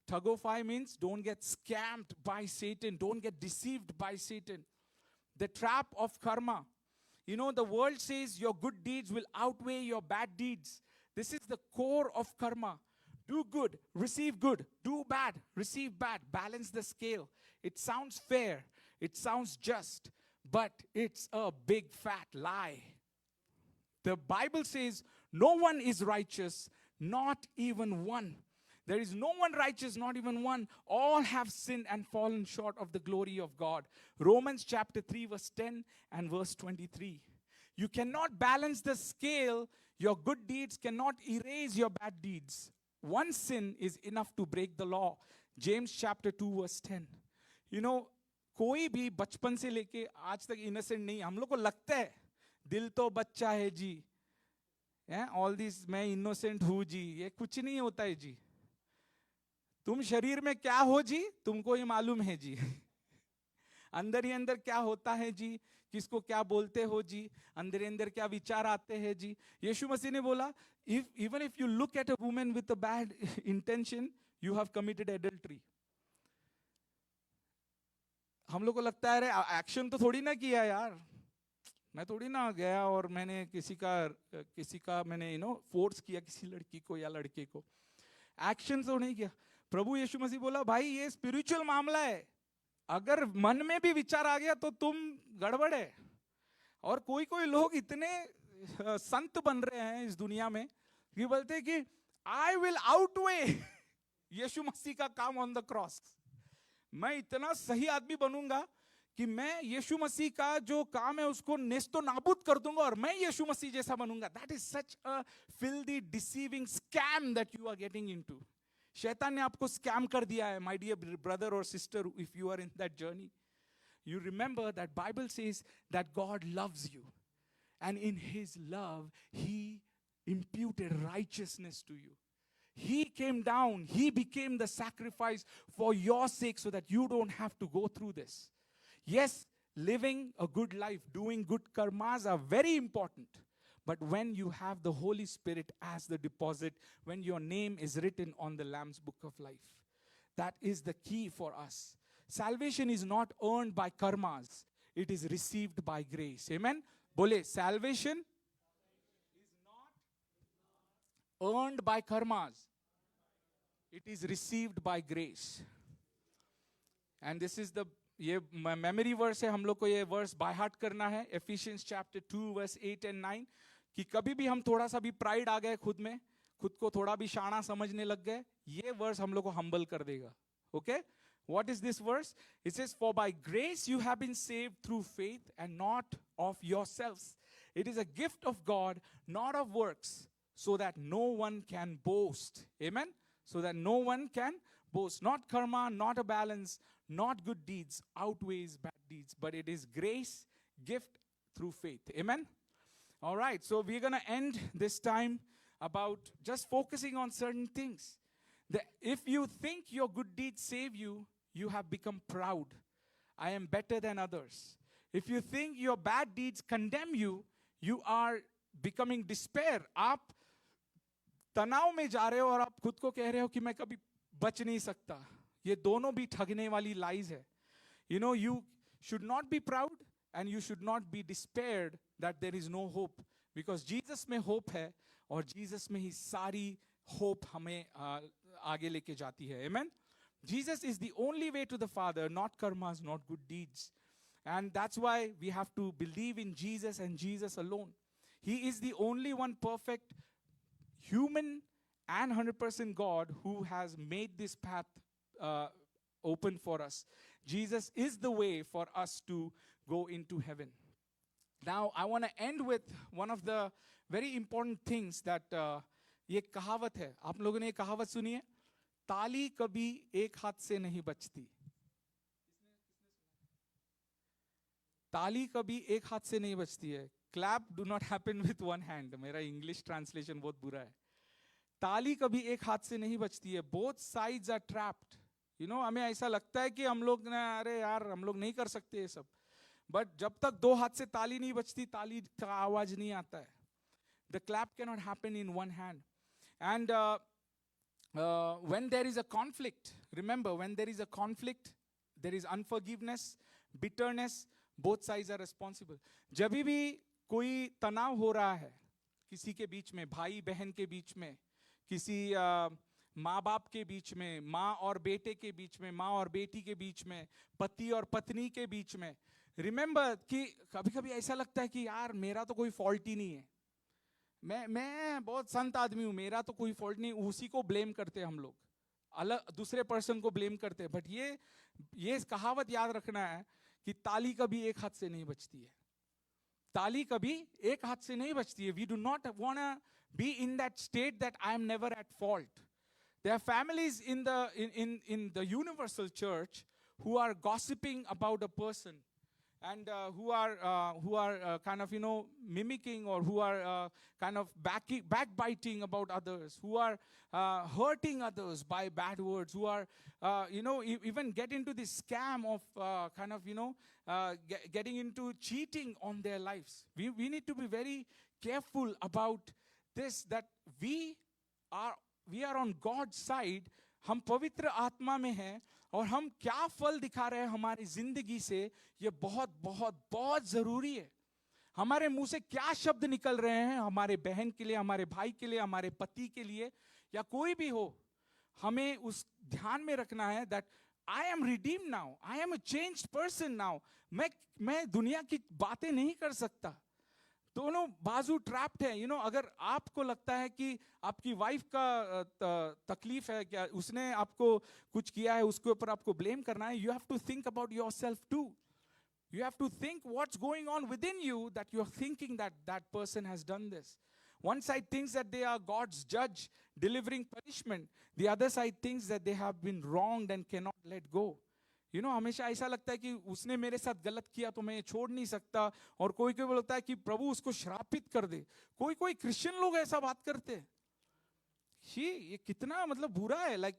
Thugofy means don't get scammed by Satan. Don't get deceived by Satan. The trap of karma. You know, the world says your good deeds will outweigh your bad deeds. This is the core of karma. Do good, receive good. Do bad, receive bad. Balance the scale. It sounds fair. It sounds just. But it's a big fat lie. The Bible says no one is righteous, not even one. There is no one righteous, not even one. All have sinned and fallen short of the glory of God. Romans chapter 3 verse 10 and verse 23. You cannot balance the scale. Your good deeds cannot erase your bad deeds. One sin is enough to break the law. James chapter 2 verse 10. You know, कोई भी बचपन से लेके आज तक innocent नहीं. हम लोग को लगता है दिल तो बच्चा है जी. All these मैं innocent हूँ जी. ये कुछ नहीं होता है जी. तुम शरीर में क्या हो जी, तुमको ही मालूम है जी. अंदर ही अंदर क्या होता है जी, किसको क्या बोलते हो जी, अंदर ही अंदर क्या विचार आते हैं जी. यीशु मसीह ने बोला, even if you look at a woman with a bad intention, you have committed adultery. हम लोग को लगता है अरे एक्शन तो थोड़ी ना किया यार, मैं थोड़ी ना गया और मैंने किसी का मैंने फोर्स किया किसी लड़की को या लड़के को, एक्शन तो नहीं किया. प्रभु यीशु मसीह बोला, भाई ये स्पिरिचुअल मामला है, अगर मन में भी विचार आ गया तो तुम गड़बड़ है. और कोई कोई लोग इतने संत बन रहे हैं इस दुनिया में कि बोलते हैं कि आई विल आउटवे यीशु मसीह का काम ऑन द क्रॉस. मैं इतना सही आदमी बनूंगा कि मैं यीशु मसीह का जो काम है उसको नेस्तो नाबूद कर दूंगा और मैं यीशु मसीह जैसा बनूंगा. That is such a filthy deceiving scam that you are getting into. शैतान ने आपको स्कैम कर दिया है, माय डियर ब्रदर और sister, if you are in that journey. You remember that Bible says that God loves you, and in his love he imputed righteousness to you. He came down, he became the sacrifice for your sake so that you don't have to go through this. Yes, living a good life, doing good karmas are very important. But when you have the Holy Spirit as the deposit, when your name is written on the Lamb's book of life, that is the key for us. Salvation is not earned by karmas, it is received by grace. Amen. Bole, salvation is not earned by karmas, it is received by grace. And this is the ये memory verse है, हम लोग को ये verse by heart करना है. Ephesians chapter 2 verse 8 and 9. कि कभी भी हम थोड़ा सा भी प्राइड आ गए खुद में, खुद को थोड़ा भी शाना समझने लग गए, ये वर्स हम लोग को हम्बल कर देगा. Okay, what is this verse? It says, for by grace you have been saved through faith and not of yourselves. It is a gift of God, not of works, so that no one can boast. Amen. So that no one can boast. Not karma, not a balance, not good deeds outweighs bad deeds, but it is grace, gift through faith. Amen. All right, so we're going to end this time about just focusing on certain things. If you think your good deeds save you, you have become proud. I am better than others. If you think your bad deeds condemn you, you are becoming despair. आप तनाव में जा रहे हो और आप खुद को कह रहे हो कि मैं कभी बच नहीं सकता. ये दोनों भी ठगने वाली lies है. You know, you should not be proud and you should not be despaired that there is no hope, because Jesus में hope है और Jesus में ही सारी hope हमें आगे लेके जाती है. Amen. Jesus is the only way to the Father, not karmas, not good deeds. And that's why we have to believe in Jesus and Jesus alone. He is the only one perfect human and 100% God who has made this path open for us. Jesus is the way for us to go into heaven. Now, I want to end with one of the very important things that ये कहावत है. आप लोगों ने ये कहावत सुनी है? ताली कभी एक हाथ से नहीं बजती. ताली कभी एक हाथ से नहीं बजती है. Clap do not happen with one hand. मेरा English translation बहुत बुरा है. ताली कभी एक हाथ से नहीं बजती है. Both sides are trapped. You know, हमें ऐसा लगता है कि हम लोग ना, अरे यार हम लोग नहीं कर सकते ये सब. But जब तक दो हाथ से ताली नहीं बजती, ताली का आवाज नहीं आता है. The clap cannot happen in one hand. And when there is a conflict, remember, when there is a conflict, there is unforgiveness, bitterness, both sides are responsible. जब भी कोई तनाव हो रहा है किसी के बीच में, भाई बहन के बीच में, किसी माँ बाप के बीच में, माँ और बेटे के बीच में, माँ और बेटी के बीच में, पति और पत्नी के बीच में, रिमेंबर कि कभी कभी ऐसा लगता है कि यार मेरा तो कोई फॉल्ट ही नहीं है, मैं बहुत संत आदमी हूँ, मेरा तो कोई फॉल्ट नहीं. उसी को ब्लेम करते हैं हम लोग, अलग दूसरे पर्सन को ब्लेम करते हैं. बट ये कहावत याद रखना है कि ताली कभी एक हाथ से नहीं बजती है. ताली कभी एक हाथ से नहीं बजती है. We do not want to be in that state that I am never at fault. There are families in the universal church who are gossiping about a person. and who are kind of mimicking, or who are kind of backbiting about others, who are hurting others by bad words, who are even get into this scam of kind of getting into cheating on their lives. We need to be very careful about this, that we are on God's side. हम पवित्र आत्मा में हैं, और हम क्या फल दिखा रहे हैं हमारी जिंदगी से, ये बहुत बहुत बहुत जरूरी है. हमारे मुंह से क्या शब्द निकल रहे हैं हमारे बहन के लिए, हमारे भाई के लिए, हमारे पति के लिए, या कोई भी हो, हमें उस ध्यान में रखना है that I am redeemed now, I am a changed person now. मैं दुनिया की बातें नहीं कर सकता. दोनों बाजू ट्रैप्ड है. अगर आपको लगता है कि आपकी वाइफ का तकलीफ है, क्या उसने आपको कुछ किया है, उसके ऊपर आपको ब्लेम करना है, you have to think about yourself too. You have to think what's going on within you that you're thinking that that person has done this. One side thinks that they are God's judge delivering punishment. The other side thinks that they have been wronged and cannot let go. हमेशा ऐसा लगता है कि उसने मेरे साथ गलत किया तो मैं छोड़ नहीं सकता, और कोई बोलता है कि प्रभु उसको श्रापित कर दे. कोई क्रिश्चियन लोग ऐसा बात करते हैं. ये कितना मतलब बुरा है.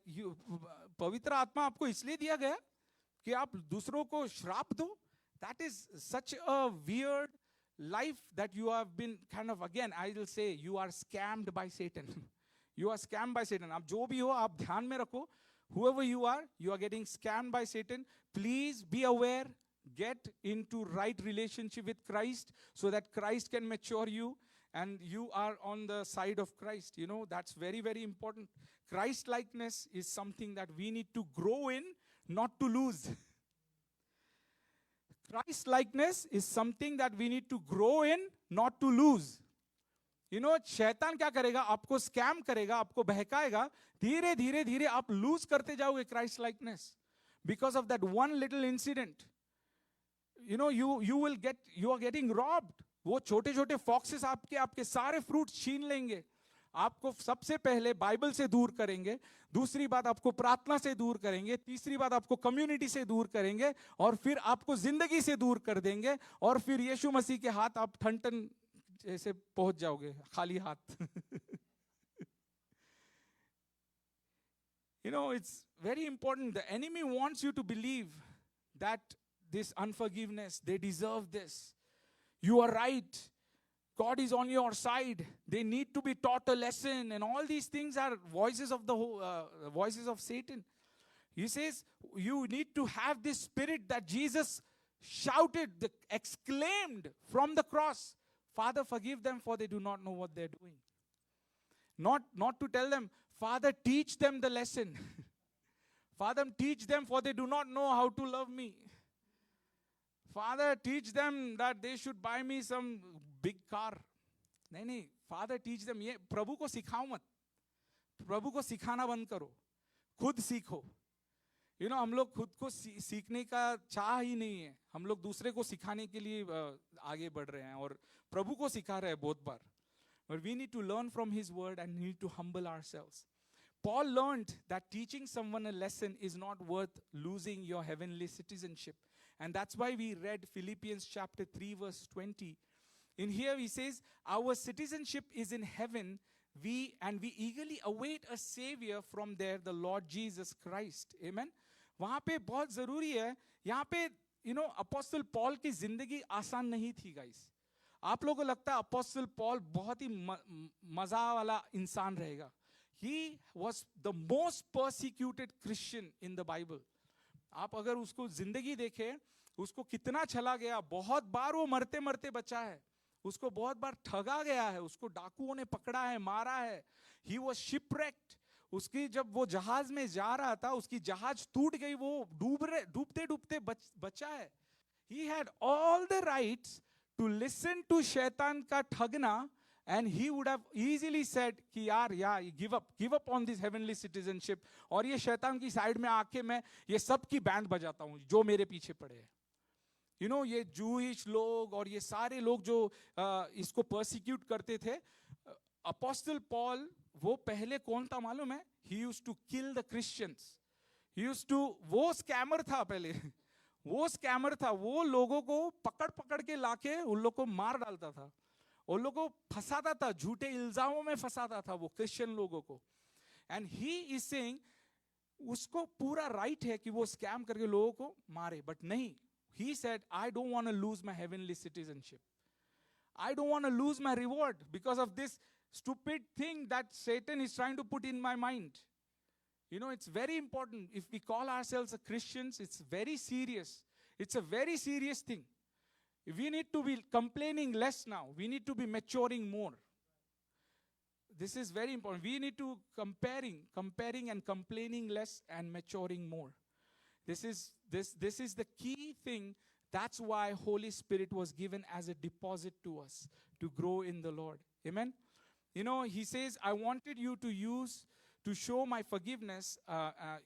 पवित्र आत्मा आपको इसलिए दिया गया कि आप दूसरों को श्राप दो. That is such a weird life that you have been kind of, again I will say, you are scammed by Satan. You are scammed by Satan. आप जो भी हो, आप ध्यान में रखो, whoever you are getting scammed by Satan. Please be aware, get into right relationship with Christ so that Christ can mature you and you are on the side of Christ. That's very, very important. Christ likeness is something that we need to grow in, not to lose. Christ likeness is something that we need to grow in, not to lose. शैतान क्या करेगा? आपको scam करेगा, आपको बहकाएगा. धीरे धीरे धीरे आप लूज करते जाओगे Christ likeness, because of that one little incident. you are getting robbed. वो छोटे छोटे फॉक्सेस आपके सारे फ्रूट छीन लेंगे. आपको सबसे पहले बाइबल से दूर करेंगे, दूसरी बात आपको प्रार्थना से दूर करेंगे, तीसरी बात आपको कम्युनिटी से दूर करेंगे, और फिर आपको जिंदगी से दूर कर देंगे, और फिर यीशु मसीह के हाथ आप ठन ऐसे पहुंच जाओगे खाली हाथ. It's very important. The enemy wants you to believe that this unforgiveness, they deserve this. You are right. God is on your side. They need to be taught a lesson, and all these things are voices of voices of Satan. He says you need to have this spirit that Jesus shouted, exclaimed from the cross, Father, forgive them, for they do not know what they're doing. Not to tell them, Father, teach them the lesson. Father, teach them, for they do not know how to love me. Father, teach them that they should buy me some big car. नहीं, Father, teach them. ये प्रभु को सिखाओ मत. प्रभु को सिखाना बंद करो. खुद सीखो. हम लोग खुद को सीखने का चाह ही नहीं है. हम लोग दूसरे को सिखाने के लिए आगे बढ़ रहे हैं, और प्रभु को सिखा रहे हैं बहुत बार. But we need to learn from his word and need to humble ourselves. Paul learned that teaching someone a lesson is not worth losing your heavenly citizenship. And that's why we read Philippians chapter 3 verse 20. In here he says, our citizenship is in heaven, and we eagerly await a savior from there, the Lord Jesus Christ. Amen. वहाँ पे बहुत जरूरी है. यहाँ पे apostle Paul की जिंदगी आसान नहीं थी गाइस. आप लोगों को लगता है अपोस्टल पॉल बहुत ही मजा वाला इंसान रहेगा. He was the most persecuted Christian in the Bible. आप अगर उसको जिंदगी देखें, उसको कितना छला गया. बहुत बार वो मरते मरते बचा है. उसको बहुत बार ठगा गया है. उसको डाकुओं ने पकड़ा है, मारा है. He was shipwrecked. उसकी जब वो जहाज में जा रहा था, उसकी जहाज टूट गई, वो डूबते डूबते बचा है. He had all the rights to listen to शैतान का ठगना, and he would have easily said कि यार give up on this heavenly citizenship, और ये शैतान की साइड में आके मैं ये सब की बैंड बजाता हूँ जो मेरे पीछे पड़े हैं. ये जूइश लोग और ये सारे लोग जो इसको परसिक्यूट करते थे. अपोस्टल पॉल वो पहले कौन था मालूम है? He used to kill the Christians. He used to, वो स्कैमर था पहले. वो स्कैमर था, वो लोगों को पकड़ पकड़ के लाके उन लोग को मार डालता था, उन लोगों को फंसाता था, झूठे इल्जामों में फंसाता था वो क्रिश्चियन लोगों को. एंड ही इज सेइंग उसको पूरा राइट है कि वो स्कैम करके लोगों को मारे, बट नहीं. He said, I don't want to lose my heavenly citizenship. I don't want to lose my reward because of this stupid thing that Satan is trying to put in my mind. You know, it's very important. If we call ourselves a Christians, it's very serious. It's a very serious thing. We need to be complaining less now. We need to be maturing more. This is very important. We need to comparing and complaining less and maturing more. This is the key thing. That's why Holy Spirit was given as a deposit to us to grow in the Lord. Amen. You know, he says, I wanted you to show my forgiveness.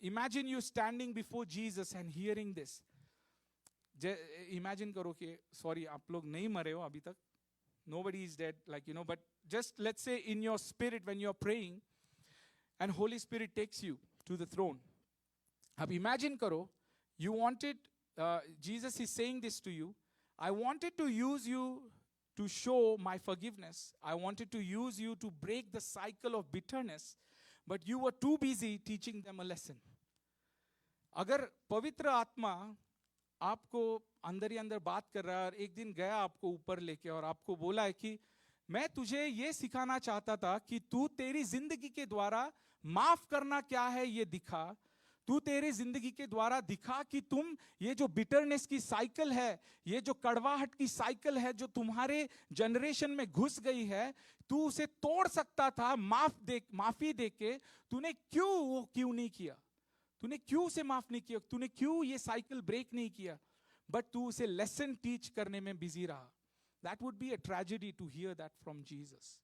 Imagine you standing before Jesus and hearing this. Imagine karo ke, sorry, aap log nahi mare ho abhi tak. Nobody is dead, like, you know, but just let's say in your spirit when you're praying and Holy Spirit takes you to the throne. Ab imagine karo, you wanted, Jesus is saying this to you, I wanted to use you to show my forgiveness. I wanted to use you to break the cycle of bitterness, but you were too busy teaching them a lesson. अगर पवित्र आत्मा आपको अंदर ही अंदर बात कर रहा है और एक दिन गया आपको ऊपर लेके और आपको बोला है कि मैं तुझे ये सिखाना चाहता था कि तू तेरी जिंदगी के द्वारा माफ करना क्या है ये दिखा, तू तेरी जिंदगी के द्वारा दिखा कि तुम ये जो बिटरनेस की साइकिल है, ये जो कड़वाहट की साइकिल है जो तुम्हारे जनरेशन में घुस गई है, तू उसे तोड़ सकता था माफी दे के. तूने क्यों नहीं किया? तूने क्यों उसे माफ नहीं किया? तूने क्यों ये साइकिल ब्रेक नहीं किया? बट तू उसे लेसन टीच करने में बिजी रहा. That would be a tragedy to hear that from Jesus.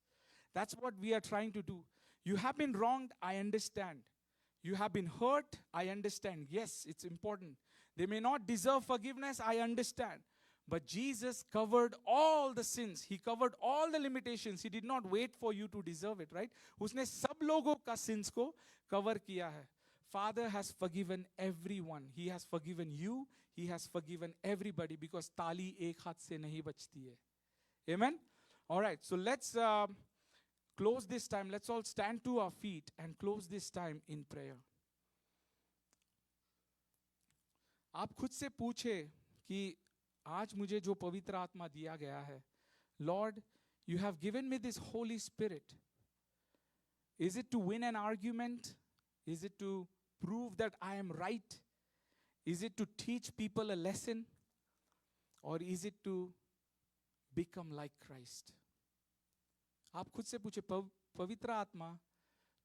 That's what we are trying to do. You have been wronged, I understand. You have been hurt, I understand. Yes, it's important. They may not deserve forgiveness, I understand. But Jesus covered all the sins. He covered all the limitations. He did not wait for you to deserve it, right? उसने सब लोगों का sins को cover किया है. Father has forgiven everyone. He has forgiven you. He has forgiven everybody because ताली एक हाथ से नहीं बचती है. Amen? All right, so let's close this time. Let's all stand to our feet and close this time in prayer. आप खुद से पूछे कि आज मुझे जो पवित्र आत्मा दिया गया है, Lord, you have given me this Holy Spirit. Is it to win an argument? Is it to prove that I am right? Is it to teach people a lesson? Or is it to become like Christ? आप खुद से पूछे, पवित्र आत्मा,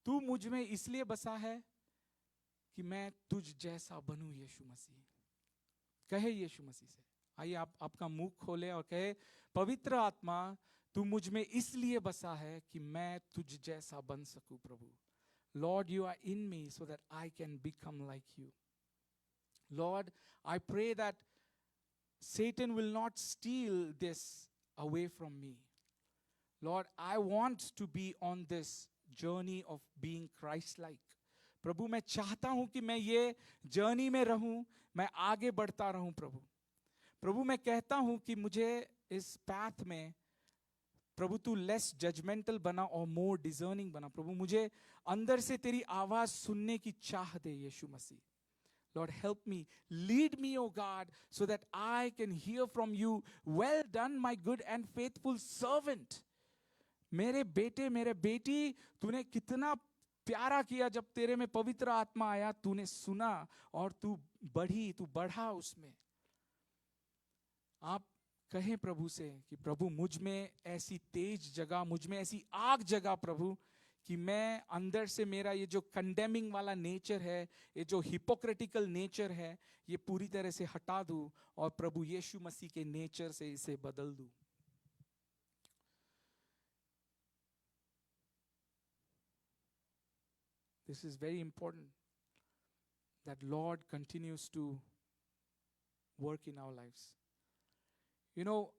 तू मुझ में इसलिए बसा है कि मैं तुझ जैसा बनूं यीशु मसीह. कहे यीशु मसीह से. आइए आप आपका मुंह खोले और कहे, पवित्र आत्मा, तू मुझ में इसलिए बसा है कि मैं तुझ जैसा बन सकूं प्रभु. Lord, you are in me so that I can become like you. Lord, I pray that Satan will not steal this away from me. Lord, I want to be on this journey of being Christ-like. प्रभु मैं चाहता हूं कि मैं ये journey में रहूं, मैं आगे बढ़ता रहूं प्रभु. प्रभु मैं कहता हूं कि मुझे इस पाथ में प्रभु तू लेस जजमेंटल बना और मोर डिजर्निंग बना. प्रभु मुझे अंदर से तेरी आवाज सुनने की चाह दे यीशु मसीह. Lord, help me. Lead me, O God, so that I can hear from you. Well done, my good and faithful servant. मेरे बेटे, मेरे बेटी, तूने कितना प्यारा किया जब तेरे में पवित्र आत्मा आया. तूने सुना और तू बढ़ा उसमें. आप कहें प्रभु से कि प्रभु मुझ में ऐसी तेज जगह, मुझ में ऐसी आग जगह प्रभु, कि मैं अंदर से मेरा ये जो कंडेमिंग वाला नेचर है, ये जो हिपोक्रेटिकल नेचर है, ये पूरी तरह से हटा दूं और प्रभु यीशु मसीह के नेचर से इसे बदल दूं. This is very important that Lord continues to work in our lives. You know,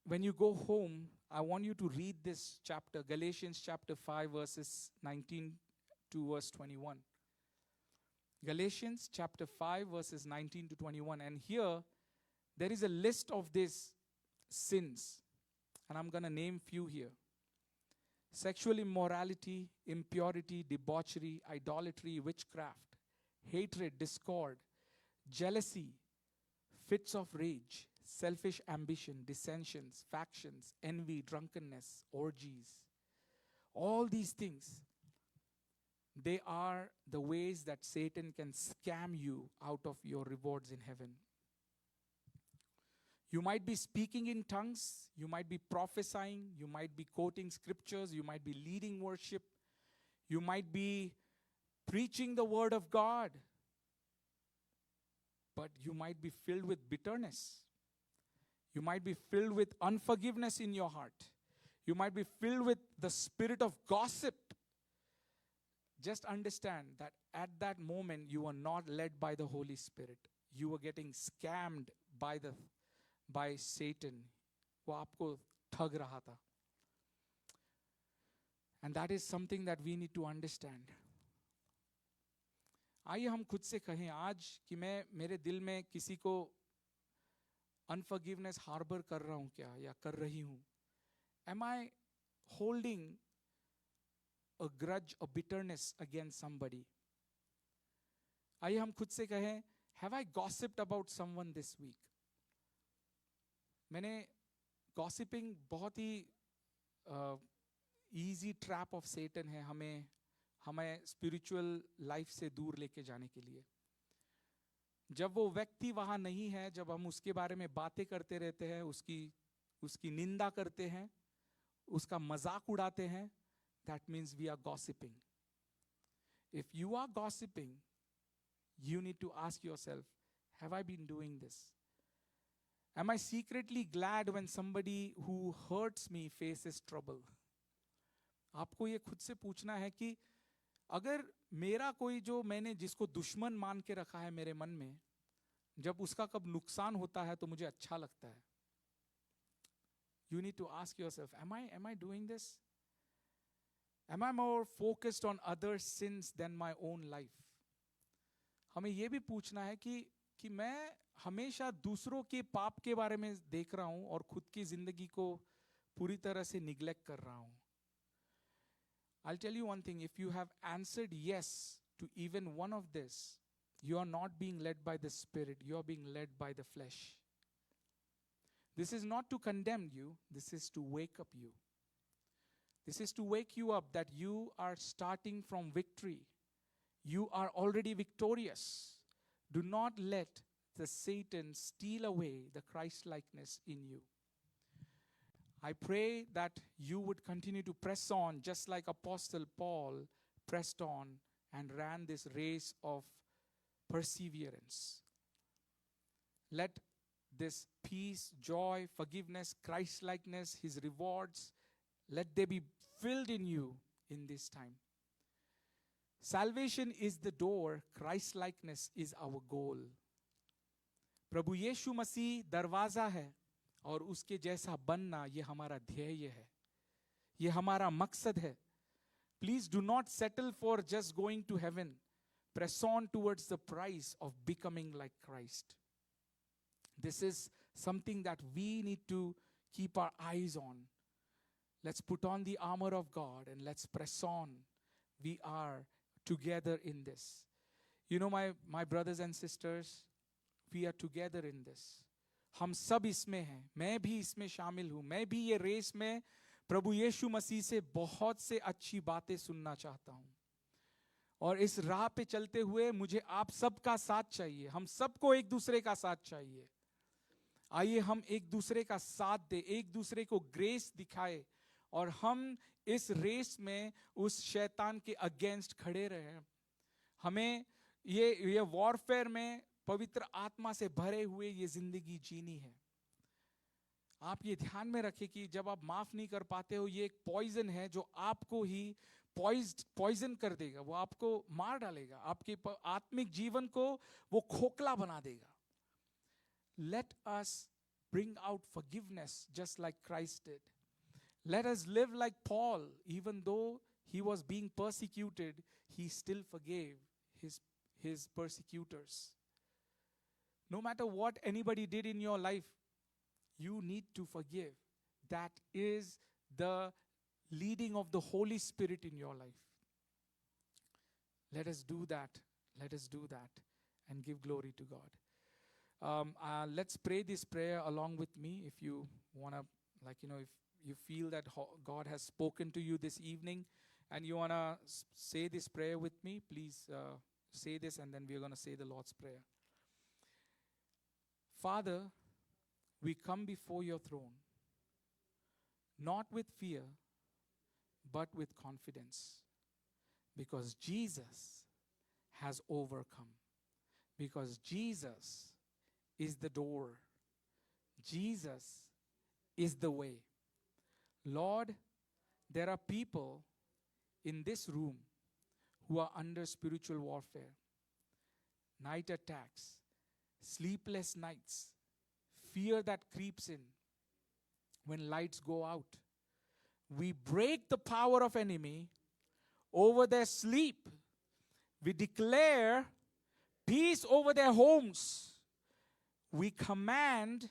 when you go home, I want you to read this chapter, Galatians chapter 5, verses 19 to verse 21. Galatians chapter 5, verses 19 to 21. And here, there is a list of these sins, and I'm going to name few here. Sexual immorality, impurity, debauchery, idolatry, witchcraft, hatred, discord, jealousy, fits of rage, selfish ambition, dissensions, factions, envy, drunkenness, orgies. All these things, they are the ways that Satan can scam you out of your rewards in heaven. You might be speaking in tongues, you might be prophesying, you might be quoting scriptures, you might be leading worship, you might be preaching the word of God, but you might be filled with bitterness. You might be filled with unforgiveness in your heart. You might be filled with the spirit of gossip. Just understand that at that moment you are not led by the Holy Spirit. You are getting scammed by Satan. वो आपको ठग रहा था. And that is something that we need to understand. आइए हम खुद से कहें आज कि मैं मेरे दिल में किसी को अनफॉरगिवनेस हार्बर कर रहा हूं क्या या कर रही हूं. Am I holding a grudge or bitterness against somebody? आइए हम खुद से कहें, have I gossiped about someone this week? मैंने gossiping बहुत ही easy trap of Satan है हमें spiritual life से दूर लेके जाने के लिए. जब वो व्यक्ति वहां नहीं है, जब हम उसके बारे में बातें करते रहते हैं, उसकी निंदा करते हैं, उसका मजाक उड़ाते हैं, that means we are gossiping. If you are gossiping, you need to ask yourself, have I been doing this? Am I secretly glad when somebody who hurts me faces trouble? आपको ये खुद से पूछना है कि अगर मेरा कोई जो मैंने जिसको दुश्मन मान के रखा है मेरे मन में, जब उसका कब नुकसान होता है तो मुझे अच्छा लगता है. You need to ask yourself, am I doing this? Am I more focused on other sins than my own life? हमें ये भी पूछना है कि मैं हमेशा दूसरों के पाप के बारे में देख रहा हूं और खुद की जिंदगी को पूरी तरह से निग्लेक्ट कर रहा हूं. I'll tell you one thing, if you have answered yes to even one of this, you are not being led by the Spirit, you are being led by the flesh. This is not to condemn you, this is to wake up you. This is to wake you up that you are starting from victory. You are already victorious. Do not let the Satan steal away the Christ-likeness in you. I pray that you would continue to press on just like Apostle Paul pressed on and ran this race of perseverance. Let this peace, joy, forgiveness, Christ-likeness, his rewards, let they be filled in you in this time. Salvation is the door, Christ-likeness is our goal. प्रभु यीशु मसीह दरवाजा है और उसके जैसा बनना ये हमारा ध्येय है, ये हमारा मकसद है. Please do not settle for just going to heaven. Press on towards the prize of becoming like Christ. This is something that we need to keep our eyes on. Let's put on the armor of God and let's press on. We are together in this. You know, my brothers and sisters, we are together in this. हम सब इसमें हैं, मैं भी इसमें शामिल हूं. मैं भी ये रेस में प्रभु यीशु मसीह से बहुत से अच्छी बातें सुनना चाहता हूं. और इस राह पे चलते हुए मुझे आप सबका साथ चाहिए. हम सबको एक दूसरे का साथ चाहिए. आइए हम एक दूसरे का साथ दे, एक दूसरे को ग्रेस दिखाए और हम इस रेस में उस शैतान के अगेंस्ट खड़े रहे. हमें ये वॉरफेयर में पवित्र आत्मा से भरे हुए ये जिंदगी जीनी है. आप ये ध्यान में रखें कि जब आप माफ नहीं कर पाते हो, ये एक पॉइजन है जो आपको ही पॉइजन कर देगा. वो आपको मार डालेगा, आपके आत्मिक जीवन को वो खोखला बना देगा. Let us bring out forgiveness just like Christ did. Let us live like Paul. Even though he was being persecuted, he still forgave his persecutors. No matter what anybody did in your life, you need to forgive. That is the leading of the Holy Spirit in your life. Let us do that. Let us do that and give glory to God. Let's pray this prayer along with me. If you want to, if you feel that God has spoken to you this evening and you want to say this prayer with me, please say this, and then we're going to say the Lord's Prayer. Father, we come before your throne, not with fear, but with confidence, because Jesus has overcome. Because Jesus is the door. Jesus is the way. Lord, there are people in this room who are under spiritual warfare. Night attacks, sleepless nights, fear that creeps in when lights go out. We break the power of enemy over their sleep. We declare peace over their homes. We command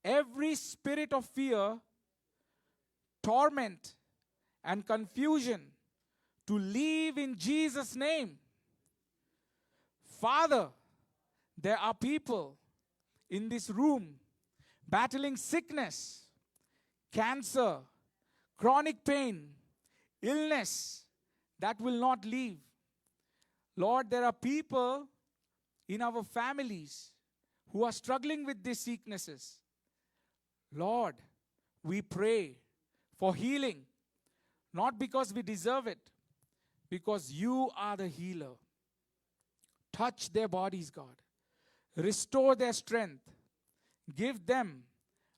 every spirit of fear, torment, and confusion to leave in Jesus' name. Father, there are people in this room battling sickness, cancer, chronic pain, illness that will not leave. Lord, there are people in our families who are struggling with these sicknesses. Lord, we pray for healing, not because we deserve it, because you are the healer. Touch their bodies, God. Restore their strength. Give them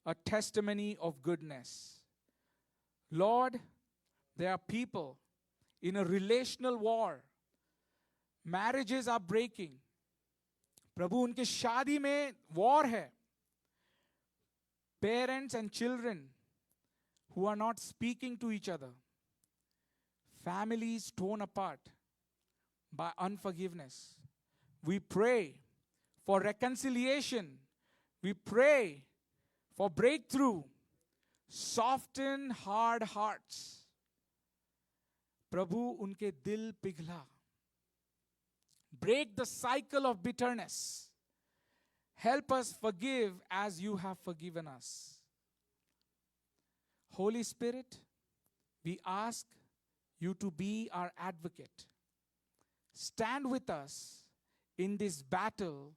a testimony of goodness. Lord, there are people in a relational war. Marriages are breaking. प्रभु, उनके शादी में war है. Parents and children who are not speaking to each other. Families torn apart by unforgiveness. We pray for reconciliation. We pray for breakthrough. Soften hard hearts. प्रभु, उनके दिल पिघला. Break the cycle of bitterness. Help us forgive as you have forgiven us. Holy Spirit, we ask you to be our advocate. Stand with us in this battle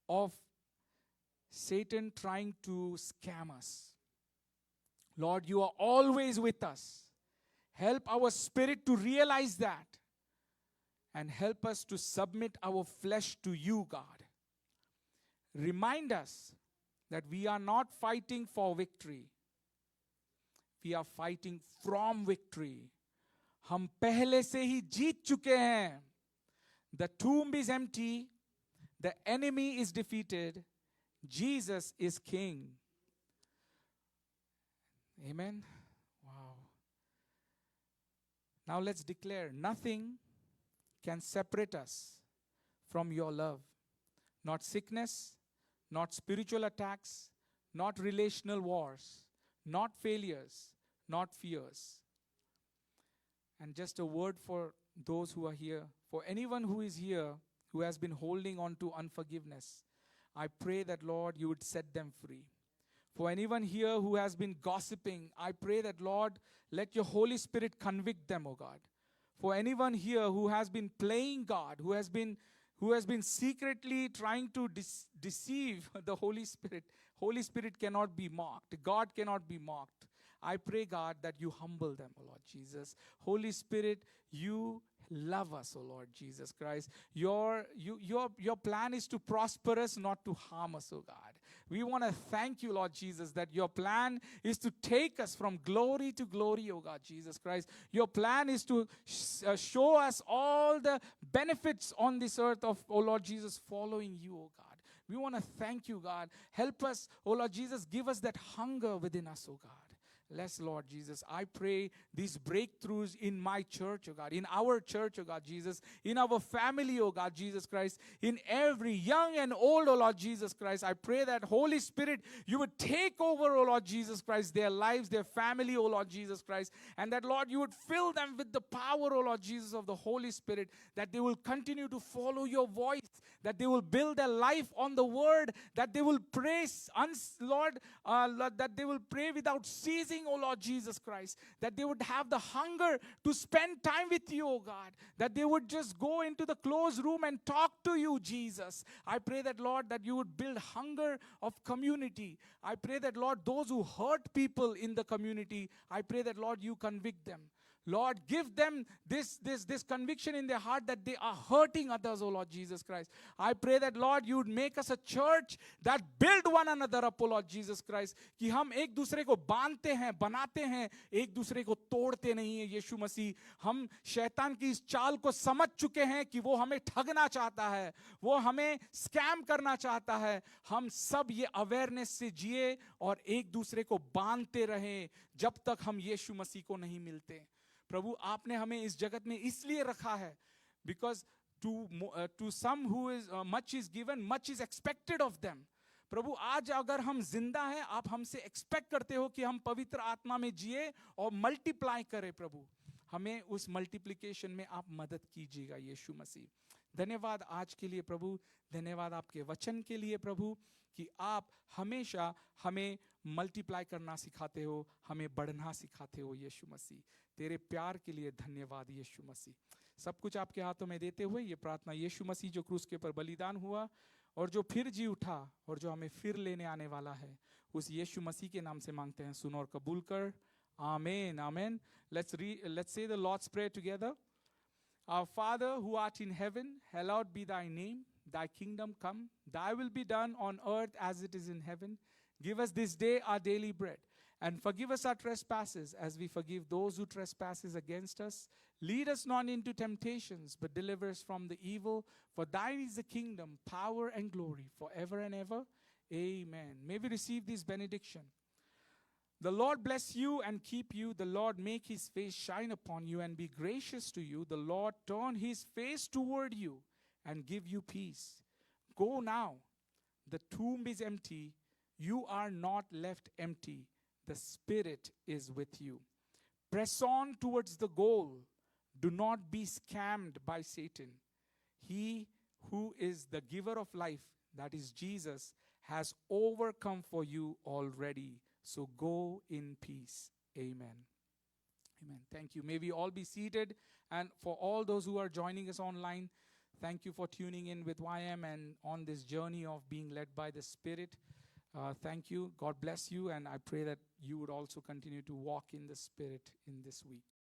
of Satan trying to scam us. Lord, you are always with us. Help our spirit to realize that. And help us to submit our flesh to you, God. Remind us that we are not fighting for victory. We are fighting from victory. हम पहले से ही जीत चुके हैं. The tomb is empty. The enemy is defeated. Jesus is King. Amen. Wow. Now let's declare nothing can separate us from your love. Not sickness, not spiritual attacks, not relational wars, not failures, not fears. And just a word for those who are here. For anyone who is here who has been holding on to unforgiveness, I pray that, Lord, you would set them free. For anyone here who has been gossiping, I pray that, Lord, let your Holy Spirit convict them, O God. For anyone here who has been playing God, who has been secretly trying to deceive the Holy Spirit cannot be mocked. God cannot be mocked. I pray, God, that you humble them, O Lord Jesus. Holy Spirit, you love us, O Lord Jesus Christ. Your plan is to prosper us, not to harm us, O God. We want to thank you, Lord Jesus, that your plan is to take us from glory to glory, O God, Jesus Christ. Your plan is to show us all the benefits on this earth of, O Lord Jesus, following you, O God. We want to thank you, God. Help us, O Lord Jesus, give us that hunger within us, O God. Yes, Lord Jesus, I pray these breakthroughs in my church, oh God, in our church, oh God, Jesus, in our family, oh God, Jesus Christ, in every young and old, oh Lord Jesus Christ. I pray that Holy Spirit, you would take over, oh Lord Jesus Christ, their lives, their family, oh Lord Jesus Christ, and that, Lord, you would fill them with the power, oh Lord Jesus, of the Holy Spirit, that they will continue to follow your voice, that they will build their life on the word, that they will pray, Lord, that they will pray without ceasing, oh Lord Jesus Christ, that they would have the hunger to spend time with you, oh God, that they would just go into the closed room and talk to you, Jesus. I pray that, Lord, that you would build hunger of community. I pray that, Lord, those who hurt people in the community, I pray that, Lord, you convict them. Lord, give them this conviction in their heart that they are hurting others, oh Lord Jesus Christ. I pray that, Lord, you would make us a church that build one another up, oh Lord Jesus Christ. कि हम एक दूसरे को बांधते हैं, बनाते हैं, एक दूसरे को तोड़ते नहीं हैं, यीशु मसीह. हम शैतान की इस चाल को समझ चुके हैं कि वो हमें ठगना चाहता है, वो हमें स्कैम करना चाहता है. हम सब ये अवेयरनेस से जिए और एक दूसरे को बांधते रहें जब तक हम यीशु मसीह को नहीं मिलते. प्रभु, आपने हमें इस जगत में इसलिए रखा है, because to some who is much is given, much is expected of them. प्रभु, आज अगर हम जिंदा हैं, आप हमसे एक्सपेक्ट करते हो कि हम पवित्र आत्मा में जिए और मल्टीप्लाई करें. प्रभु, हमें उस मल्टीप्लिकेशन में आप मदद कीजिएगा यीशु मसीह. धन्यवाद आज के लिए प्रभु, धन्यवाद आपके वचन के लिए प्रभु, कि आप हमेशा हमें मल्टीप्लाई करना सिखाते हो, हमें बढ़ना सिखाते हो यीशु मसीह. तेरे प्यार के लिए धन्यवाद यीशु मसीह. सब कुछ आपके हाथों में देते हुए ये प्रार्थना यीशु मसीह जो क्रूस के ऊपर बलिदान हुआ और जो फिर जी उठा और जो हमें फिर लेने आने वाला है, उस यीशु मसीह के नाम से मांगते हैं. सुनो और कबूल कर. आमीन, आमीन. Let's say the Lord's Prayer together. Our Father who art in heaven, hallowed be thy name. Thy kingdom come. Thy will be done on earth as it is in heaven. Give us this day our daily bread. And forgive us our trespasses as we forgive those who trespass against us. Lead us not into temptations, but deliver us from the evil. For thine is the kingdom, power, and glory, forever and ever. Amen. May we receive this benediction. The Lord bless you and keep you. The Lord make his face shine upon you and be gracious to you. The Lord turn his face toward you and give you peace. Go now. The tomb is empty. You are not left empty. The Spirit is with you. Press on towards the goal. Do not be scammed by Satan. He who is the giver of life, that is Jesus, has overcome for you already. So go in peace. Amen. Amen. Thank you. May we all be seated. And for all those who are joining us online, thank you for tuning in with YM and on this journey of being led by the Spirit. Thank you. God bless you. And I pray that you would also continue to walk in the Spirit in this week.